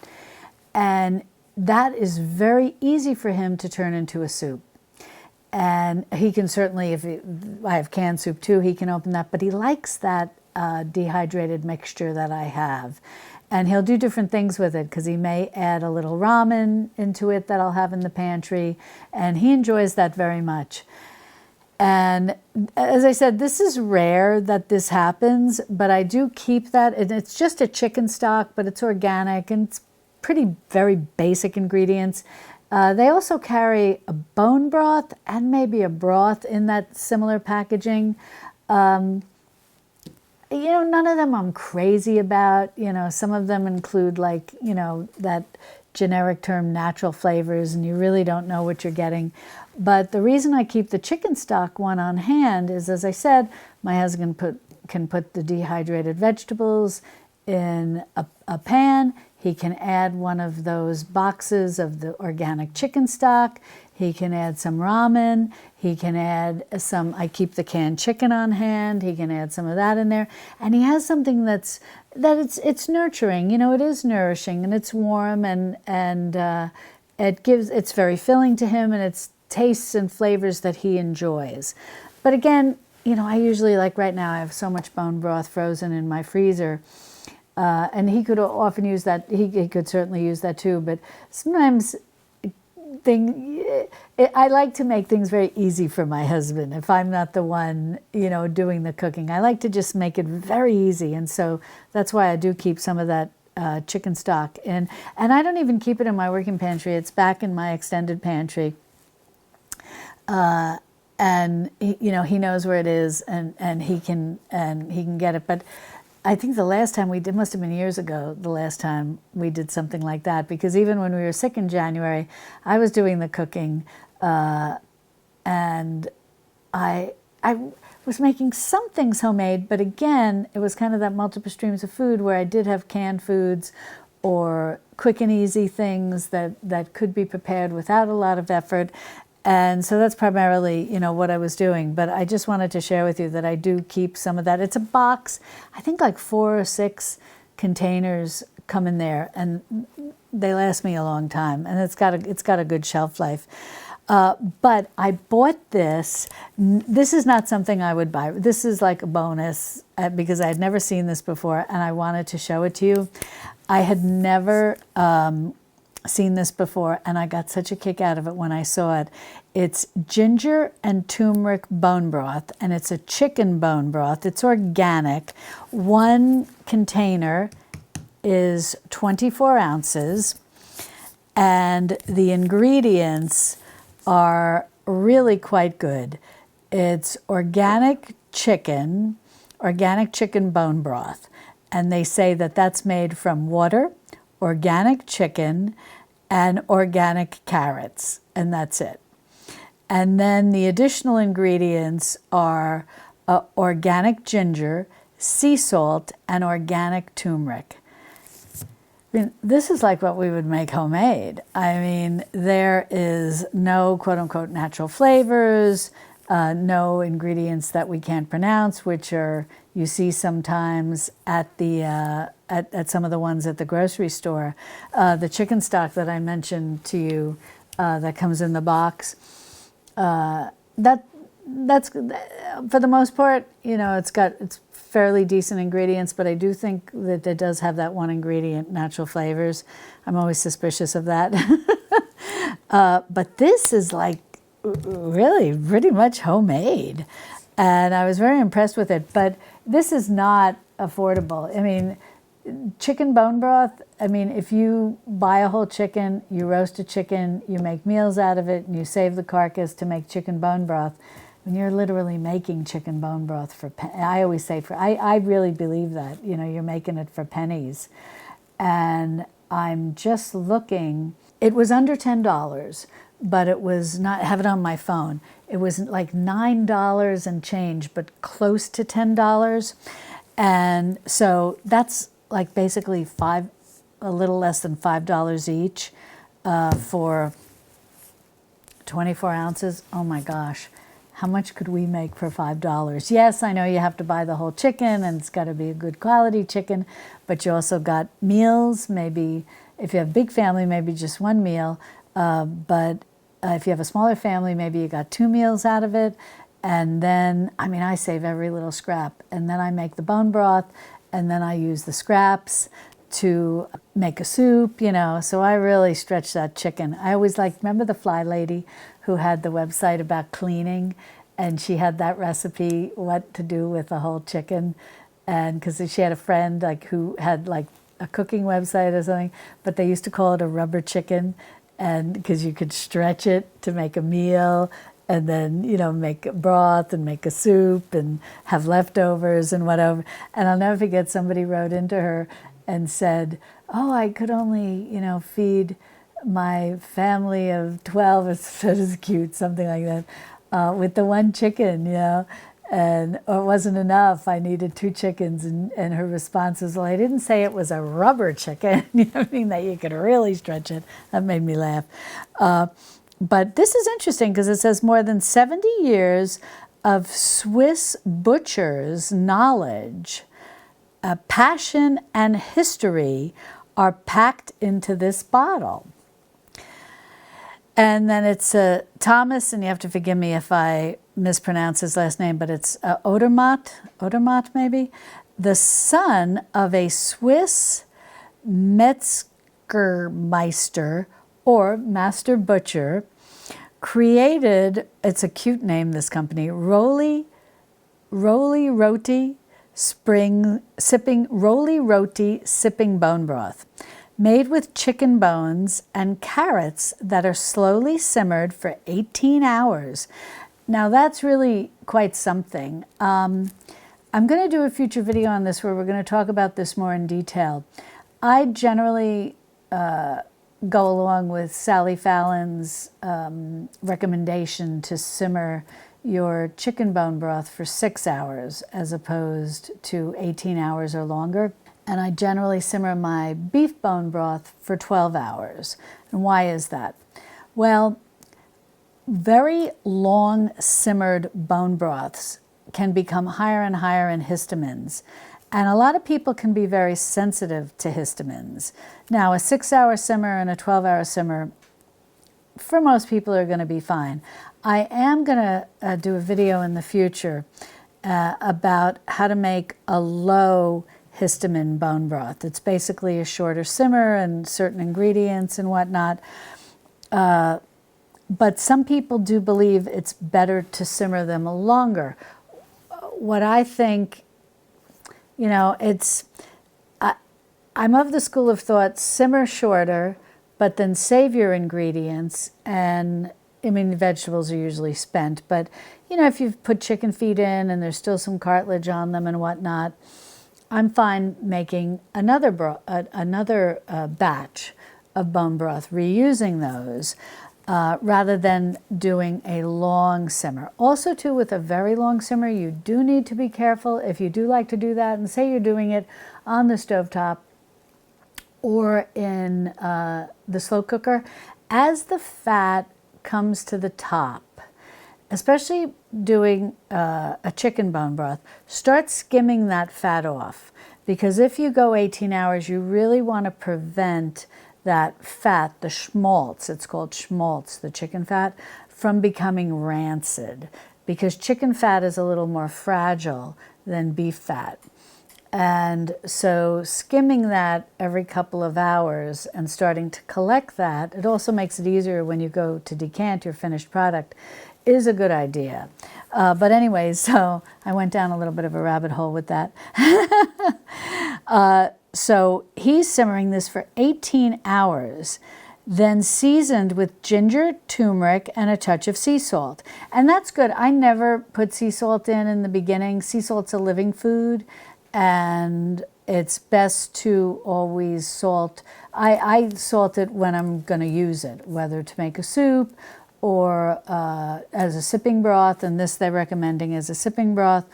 And that is very easy for him to turn into a soup. And he can certainly, I have canned soup too, he can open that, but he likes that dehydrated mixture that I have. And he'll do different things with it because he may add a little ramen into it that I'll have in the pantry, and he enjoys that very much. And as I said, this is rare that this happens, but I do keep that. And it's just a chicken stock, but it's organic and it's very basic ingredients. They also carry a bone broth and maybe a broth in that similar packaging. You know, none of them I'm crazy about. You know, some of them include, like, you know, that generic term natural flavors, and you really don't know what you're getting. But the reason I keep the chicken stock one on hand is, as I said, my husband can put the dehydrated vegetables in a pan. He can add one of those boxes of the organic chicken stock. He can add some ramen. He can add some, I keep the canned chicken on hand. He can add some of that in there. And he has something it's nurturing. You know, it is nourishing and it's warm, and it's very filling to him, and it's tastes and flavors that he enjoys. But again, I usually, like right now, I have so much bone broth frozen in my freezer. And he could often use that. He could certainly use that too. But sometimes I like to make things very easy for my husband. If I'm not the one, doing the cooking, I like to just make it very easy. And so that's why I do keep some of that chicken stock. And I don't even keep it in my working pantry. It's back in my extended pantry. And he knows where it is, and he can get it. But I think the last time we did, must have been years ago, the last time we did something like that, because even when we were sick in January, I was doing the cooking, and I was making some things homemade, but again, it was kind of that multiple streams of food where I did have canned foods or quick and easy things that could be prepared without a lot of effort. And so that's primarily, what I was doing. But I just wanted to share with you that I do keep some of that. It's a box. I think like 4 or 6 containers come in there, and they last me a long time. And it's got a good shelf life. But I bought this. This is not something I would buy. This is like a bonus because I had never seen this before, and I wanted to show it to you. I had never seen this before, and I got such a kick out of it when I saw it. It's ginger and turmeric bone broth, and it's a chicken bone broth. It's organic. One container is 24 ounces, and the ingredients are really quite good. It's organic chicken bone broth, and they say that that's made from water, organic chicken, and organic carrots, and that's it. And then the additional ingredients are organic ginger, sea salt, and organic turmeric. This is like what we would make homemade. There is no quote-unquote natural flavors, no ingredients that we can't pronounce, which you see sometimes at at some of the ones at the grocery store. The chicken stock that I mentioned to you that comes in the box, that's for the most part, it's fairly decent ingredients, but I do think that it does have that one ingredient, natural flavors. I'm always suspicious of that. But this is like really pretty much homemade, and I was very impressed with it. But this is not affordable. Chicken bone broth, if you buy a whole chicken, you roast a chicken, you make meals out of it, and you save the carcass to make chicken bone broth, and you're literally making chicken bone broth for I always say I really believe that, you're making it for pennies. And I'm just looking, it was under $10, but it was not, I have it on my phone. It was like $9 and change, but close to $10. And so that's like basically a little less than $5 each for 24 ounces. Oh my gosh, how much could we make for $5? Yes, I know you have to buy the whole chicken, and it's got to be a good quality chicken, but you also got meals. Maybe if you have a big family, maybe just one meal. But if you have a smaller family, maybe you got 2 meals out of it. And then, I save every little scrap. And then I make the bone broth, and then I use the scraps to make a soup, So I really stretch that chicken. I always remember the Fly Lady who had the website about cleaning, and she had that recipe, what to do with a whole chicken. And because she had a friend who had a cooking website or something, but they used to call it a rubber chicken, and because you could stretch it to make a meal, and then, make a broth and make a soup and have leftovers and whatever. And I'll never forget, somebody wrote into her and said, oh, I could only, feed my family of 12, it's that is cute, something like that, with the one chicken, and it wasn't enough. I needed 2 chickens. And her response was, well, I didn't say it was a rubber chicken, that you could really stretch it. That made me laugh. But this is interesting because it says more than 70 years of Swiss butchers' knowledge, passion, and history are packed into this bottle. And then it's Thomas, and you have to forgive me if I mispronounce his last name, but it's Odermatt maybe, the son of a Swiss Metzgermeister, or master butcher, created, it's a cute name, this company, Roly Roti sipping bone broth, made with chicken bones and carrots that are slowly simmered for 18 hours. Now that's really quite something. I'm going to do a future video on this where we're going to talk about this more in detail. I generally go along with Sally Fallon's recommendation to simmer your chicken bone broth for 6 hours as opposed to 18 hours or longer. And I generally simmer my beef bone broth for 12 hours. And why is that? Well, very long simmered bone broths can become higher and higher in histamines. And a lot of people can be very sensitive to histamines. Now, a 6-hour simmer and a 12-hour simmer, for most people, are going to be fine. I am going to do a video in the future about how to make a low histamine bone broth. It's basically a shorter simmer and certain ingredients and whatnot. But some people do believe it's better to simmer them longer. What I think, you know, I'm of the school of thought, simmer shorter, but then save your ingredients. And I mean, vegetables are usually spent, but you know, if you've put chicken feet in and there's still some cartilage on them and whatnot, I'm fine making another batch of bone broth, reusing those, rather than doing a long simmer. Also, too, with a very long simmer, you do need to be careful if you do like to do that, and say you're doing it on the stovetop or in the slow cooker, as the fat comes to the top, especially doing a chicken bone broth, start skimming that fat off. Because if you go 18 hours, you really want to prevent that fat, the schmaltz, it's called schmaltz, the chicken fat, from becoming rancid. Because chicken fat is a little more fragile than beef fat. And so skimming that every couple of hours and starting to collect that, it also makes it easier when you go to decant your finished product, is a good idea. But anyway, so I went down a little bit of a rabbit hole with that. So he's simmering this for 18 hours, then seasoned with ginger, turmeric, and a touch of sea salt. And that's good. I never put sea salt in the beginning. Sea salt's a living food, and it's best to always salt. I salt it when I'm going to use it, whether to make a soup or as a sipping broth, and this they're recommending as a sipping broth.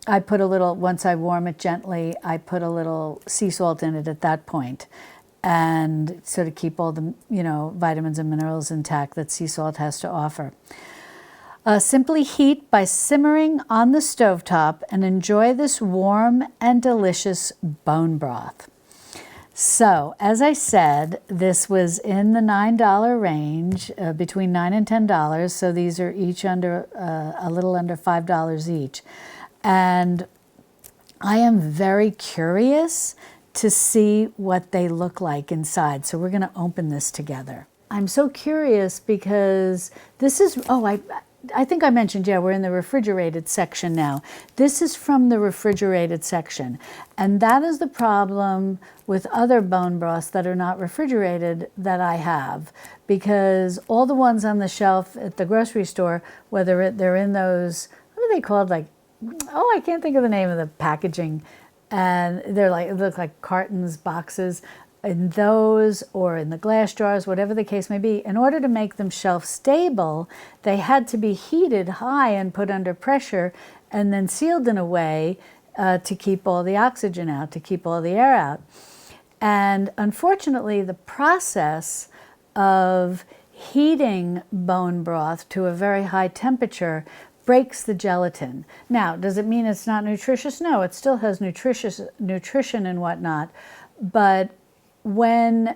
I put a little, once I warm it gently, I put a little sea salt in it at that point, and sort of keep all the, you know, vitamins and minerals intact that sea salt has to offer. Simply heat by simmering on the stovetop and enjoy this warm and delicious bone broth. So, as I said, this was in the $9 range, between $9 and $10. So these are each under a little under $5 each. And I am very curious to see what they look like inside. So we're going to open this together. I'm so curious because this is, I think I mentioned, yeah, we're in the refrigerated section now. This is from the refrigerated section. And that is the problem with other bone broths that are not refrigerated that I have. Because all the ones on the shelf at the grocery store, whether they're in those, what are they called? Like, oh, I can't think of the name of the packaging. And they're like, it look like cartons, boxes. In those or in the glass jars, whatever the case may be, in order to make them shelf stable, they had to be heated high and put under pressure and then sealed in a way to keep all the oxygen out, to keep all the air out. And unfortunately, the process of heating bone broth to a very high temperature breaks the gelatin. Now, does it mean it's not nutritious? No, it still has nutrition and whatnot, but when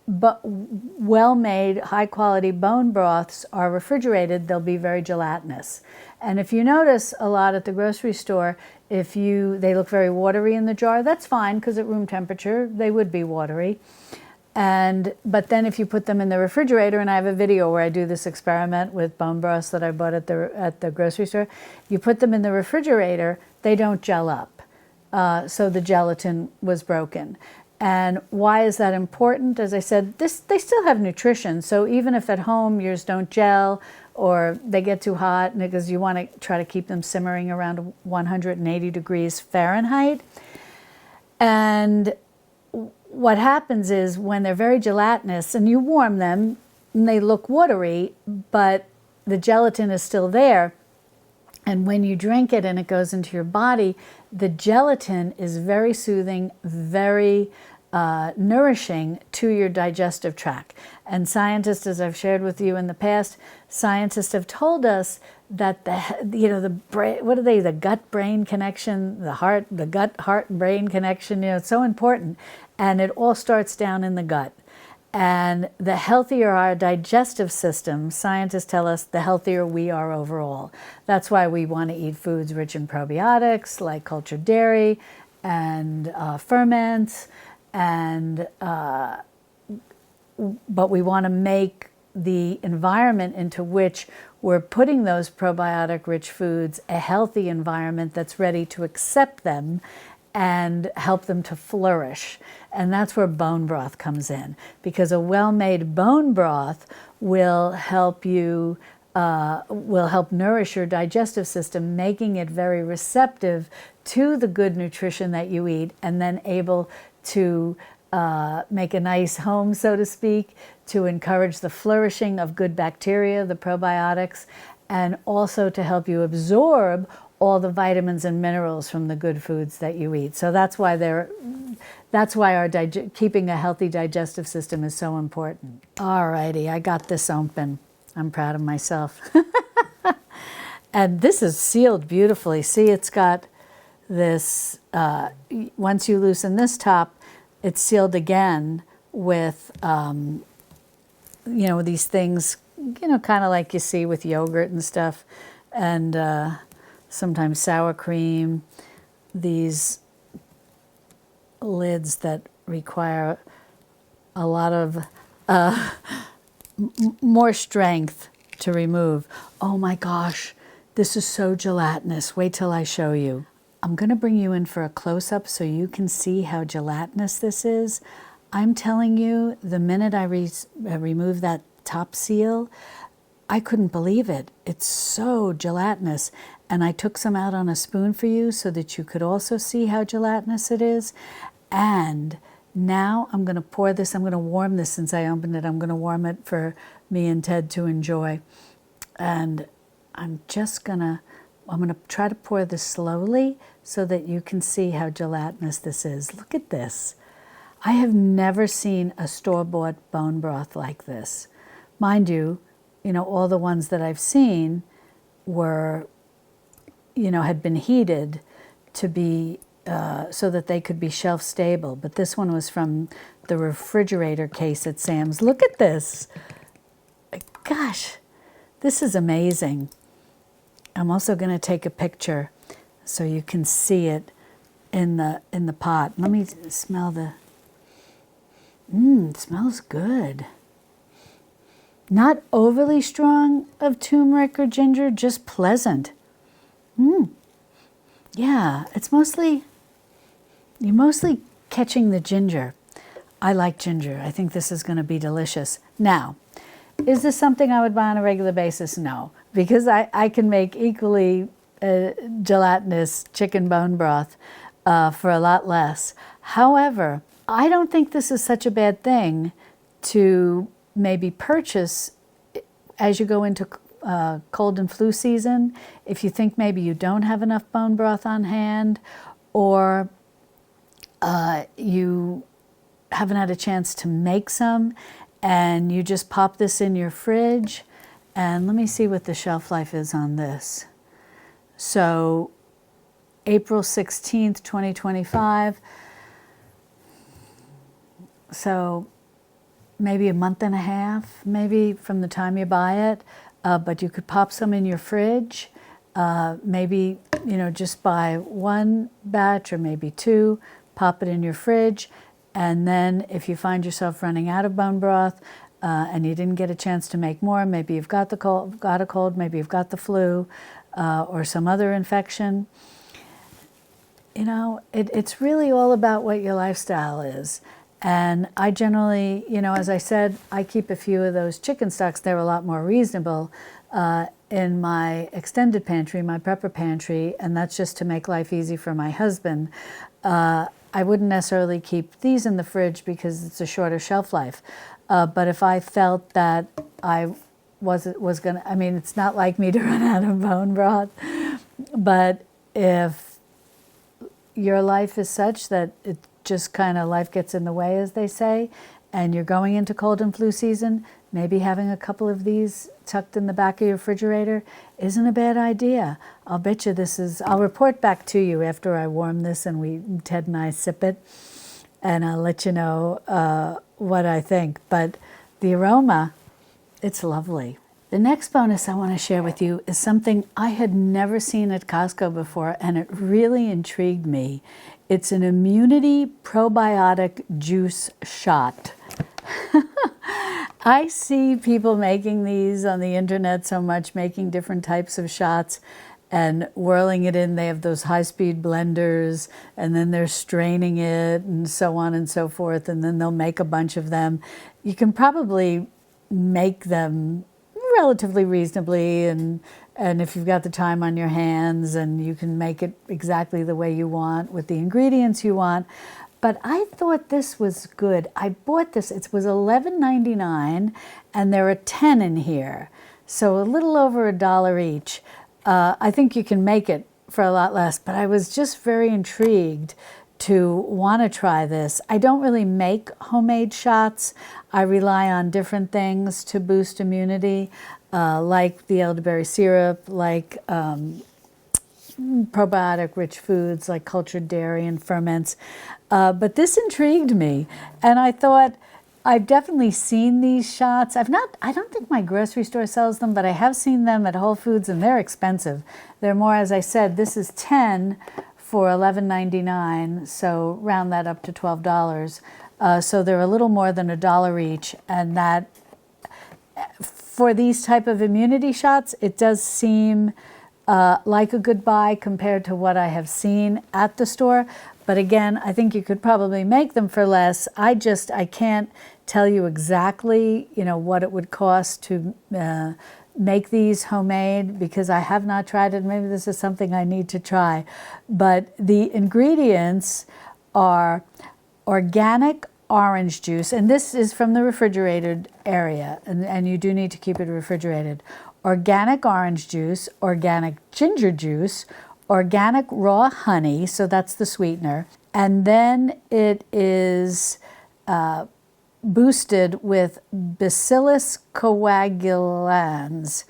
but well-made, high-quality bone broths are refrigerated, they'll be very gelatinous. And if you notice a lot at the grocery store, they look very watery in the jar, that's fine, because at room temperature, they would be watery. But then if you put them in the refrigerator, and I have a video where I do this experiment with bone broths that I bought at the grocery store, you put them in the refrigerator, they don't gel up. So the gelatin was broken. And why is that important? As I said, they still have nutrition. So even if at home yours don't gel or they get too hot, because you want to try to keep them simmering around 180 degrees Fahrenheit. And what happens is when they're very gelatinous and you warm them, and they look watery, but the gelatin is still there. And when you drink it and it goes into your body, the gelatin is very soothing, very nourishing to your digestive tract. And scientists, as I've shared with you in the past, scientists have told us that the gut-brain connection, the gut-heart-brain connection, it's so important. And it all starts down in the gut. And the healthier our digestive system, scientists tell us, the healthier we are overall. That's why we want to eat foods rich in probiotics, like cultured dairy and ferments, but we want to make the environment into which we're putting those probiotic-rich foods a healthy environment that's ready to accept them and help them to flourish. And that's where bone broth comes in, because a well-made bone broth will help nourish your digestive system, making it very receptive to the good nutrition that you eat, and then able to make a nice home, so to speak, to encourage the flourishing of good bacteria, the probiotics, and also to help you absorb all the vitamins and minerals from the good foods that you eat. So that's why keeping a healthy digestive system is so important. All righty, I got this open. I'm proud of myself. And this is sealed beautifully. See, it's got this, once you loosen this top, it's sealed again with, these things, kind of like you see with yogurt and stuff, and sometimes sour cream, these lids that require a lot of more strength to remove. Oh my gosh, this is so gelatinous. Wait till I show you. I'm going to bring you in for a close-up so you can see how gelatinous this is. I'm telling you, the minute I remove that top seal, I couldn't believe it. It's so gelatinous. And I took some out on a spoon for you so that you could also see how gelatinous it is. And now I'm going to pour this. I'm going to warm this since I opened it. I'm going to warm it for me and Ted to enjoy. And I'm going to try to pour this slowly so that you can see how gelatinous this is. Look at this. I have never seen a store-bought bone broth like this. Mind you, all the ones that I've seen were, had been heated to be, so that they could be shelf stable. But this one was from the refrigerator case at Sam's. Look at this. Gosh, this is amazing. I'm also going to take a picture so you can see it in the pot. Let me smell the, it smells good. Not overly strong of turmeric or ginger, just pleasant. Yeah, you're mostly catching the ginger. I like ginger. I think this is going to be delicious. Now, is this something I would buy on a regular basis? No, because I can make equally gelatinous chicken bone broth for a lot less. However, I don't think this is such a bad thing to maybe purchase as you go into cold and flu season, if you think maybe you don't have enough bone broth on hand, or you haven't had a chance to make some, and you just pop this in your fridge. And let me see what the shelf life is on this. So April 16th, 2025. So maybe a month and a half, maybe from the time you buy it. But you could pop some in your fridge. Maybe, just buy one batch or maybe two, pop it in your fridge. And then if you find yourself running out of bone broth and you didn't get a chance to make more, maybe you've got a cold, maybe you've got the flu or some other infection. It's really all about what your lifestyle is. And I generally, as I said, I keep a few of those chicken stocks. They're a lot more reasonable in my extended pantry, my prepper pantry, and that's just to make life easy for my husband. I wouldn't necessarily keep these in the fridge because it's a shorter shelf life. But if I felt that I was going to, it's not like me to run out of bone broth, but if your life is such that it just kind of life gets in the way, as they say, and you're going into cold and flu season, maybe having a couple of these tucked in the back of your refrigerator isn't a bad idea. I'll bet you I'll report back to you after I warm this and Ted and I sip it, and I'll let you know what I think. But the aroma, it's lovely. The next bonus I want to share with you is something I had never seen at Costco before, and it really intrigued me. It's an immunity probiotic juice shot. I see people making these on the internet so much, making different types of shots and whirling it in. They have those high-speed blenders, and then they're straining it and so on and so forth, and then they'll make a bunch of them. You can probably make them relatively reasonably, and if you've got the time on your hands, and you can make it exactly the way you want with the ingredients you want. But I thought this was good. I bought this. It was $11.99, and there are 10 in here, so a little over $1 each. I think you can make it for a lot less, but I was just very intrigued to want to try this. I don't really make homemade shots. I rely on different things to boost immunity, like the elderberry syrup, like probiotic-rich foods like cultured dairy and ferments. But this intrigued me, and I thought, I've definitely seen these shots. I don't think my grocery store sells them, but I have seen them at Whole Foods, and they're expensive. They're more, as I said, this is 10 for $11.99, so round that up to $12. So they're a little more than $1 each, and that, for these type of immunity shots, it does seem like a good buy compared to what I have seen at the store. But again, I think you could probably make them for less. I can't tell you exactly, what it would cost to make these homemade, because I have not tried it. Maybe this is something I need to try. But the ingredients are organic orange juice, and this is from the refrigerated area, and you do need to keep it refrigerated. Organic orange juice, organic ginger juice, organic raw honey, so that's the sweetener, and then it is boosted with Bacillus coagulans,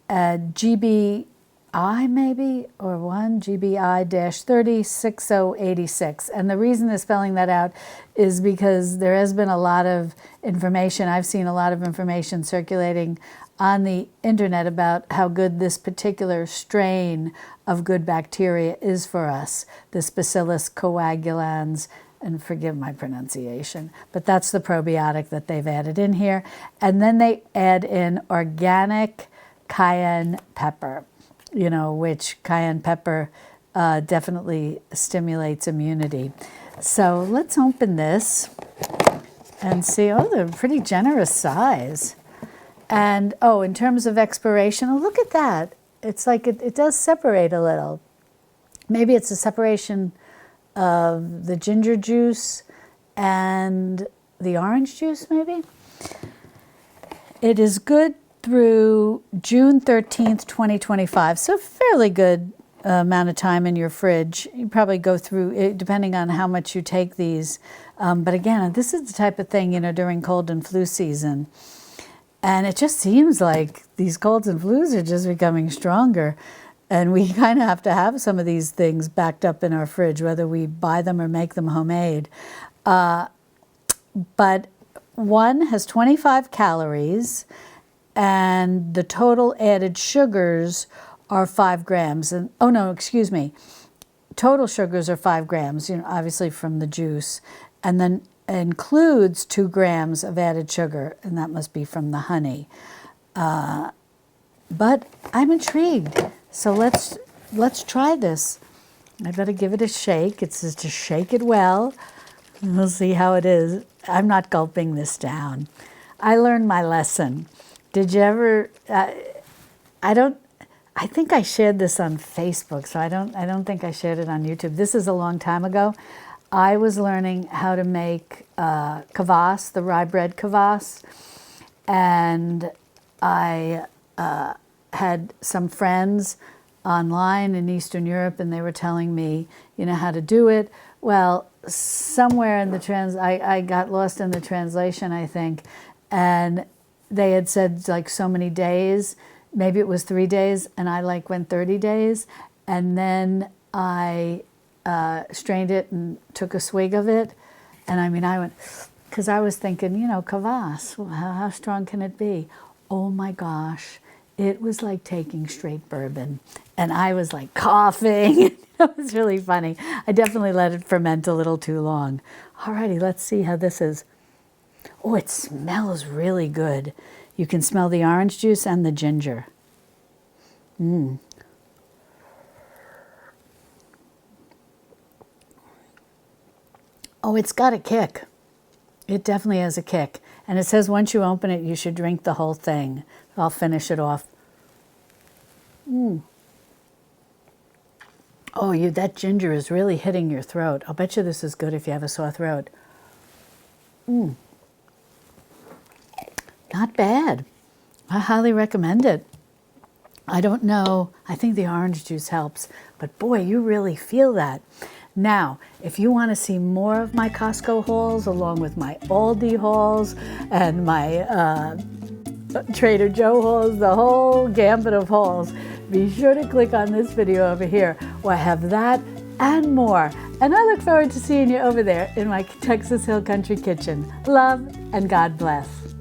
GBI maybe, or 1 GBI-306086. And the reason they're spelling that out is because there has been a lot of information. I've seen a lot of information circulating on the internet about how good this particular strain of good bacteria is for us, this Bacillus coagulans, and forgive my pronunciation, but that's the probiotic that they've added in here. And then they add in organic cayenne pepper, which cayenne pepper definitely stimulates immunity. So let's open this and see. Oh, they're a pretty generous size. And in terms of expiration, look at that. It's like it does separate a little. Maybe it's a separation of the ginger juice and the orange juice, maybe. It is good through June 13th, 2025. So fairly good amount of time in your fridge. You probably go through it depending on how much you take these. But again, this is the type of thing, during cold and flu season. And it just seems like these colds and flus are just becoming stronger. And we kind of have to have some of these things backed up in our fridge, whether we buy them or make them homemade. But one has 25 calories, and the total added sugars are 5 grams. And oh no, excuse me. Total sugars are 5 grams, obviously from the juice, and then includes 2 grams of added sugar, and that must be from the honey. But I'm intrigued, so let's try this. I better give it a shake. It says to shake it well. We'll see how it is. I'm not gulping this down. I learned my lesson. Did you ever? I think I shared this on Facebook, so I don't think I shared it on YouTube. This is a long time ago. I was learning how to make kvass, the rye bread kvass, and I had some friends online in Eastern Europe, and they were telling me, how to do it. Well, somewhere in the I got lost in the translation, I think, and they had said like so many days. Maybe it was 3 days, and I went 30 days, and then I strained it and took a swig of it, and I went, because I was thinking, kvass, how strong can it be? Oh my gosh, it was like taking straight bourbon, and I was like coughing. It was really funny. I definitely let it ferment a little too long. Alrighty, let's see how this is. Oh, it smells really good. You can smell the orange juice and the ginger. Oh, it's got a kick. It definitely has a kick. And it says once you open it, you should drink the whole thing. I'll finish it off. Oh, that ginger is really hitting your throat. I'll bet you this is good if you have a sore throat. Not bad. I highly recommend it. I don't know. I think the orange juice helps, but boy, you really feel that. Now, if you want to see more of my Costco hauls, along with my Aldi hauls and my Trader Joe hauls, the whole gambit of hauls, be sure to click on this video over here, where I have that and more. And I look forward to seeing you over there in my Texas Hill Country Kitchen. Love and God bless.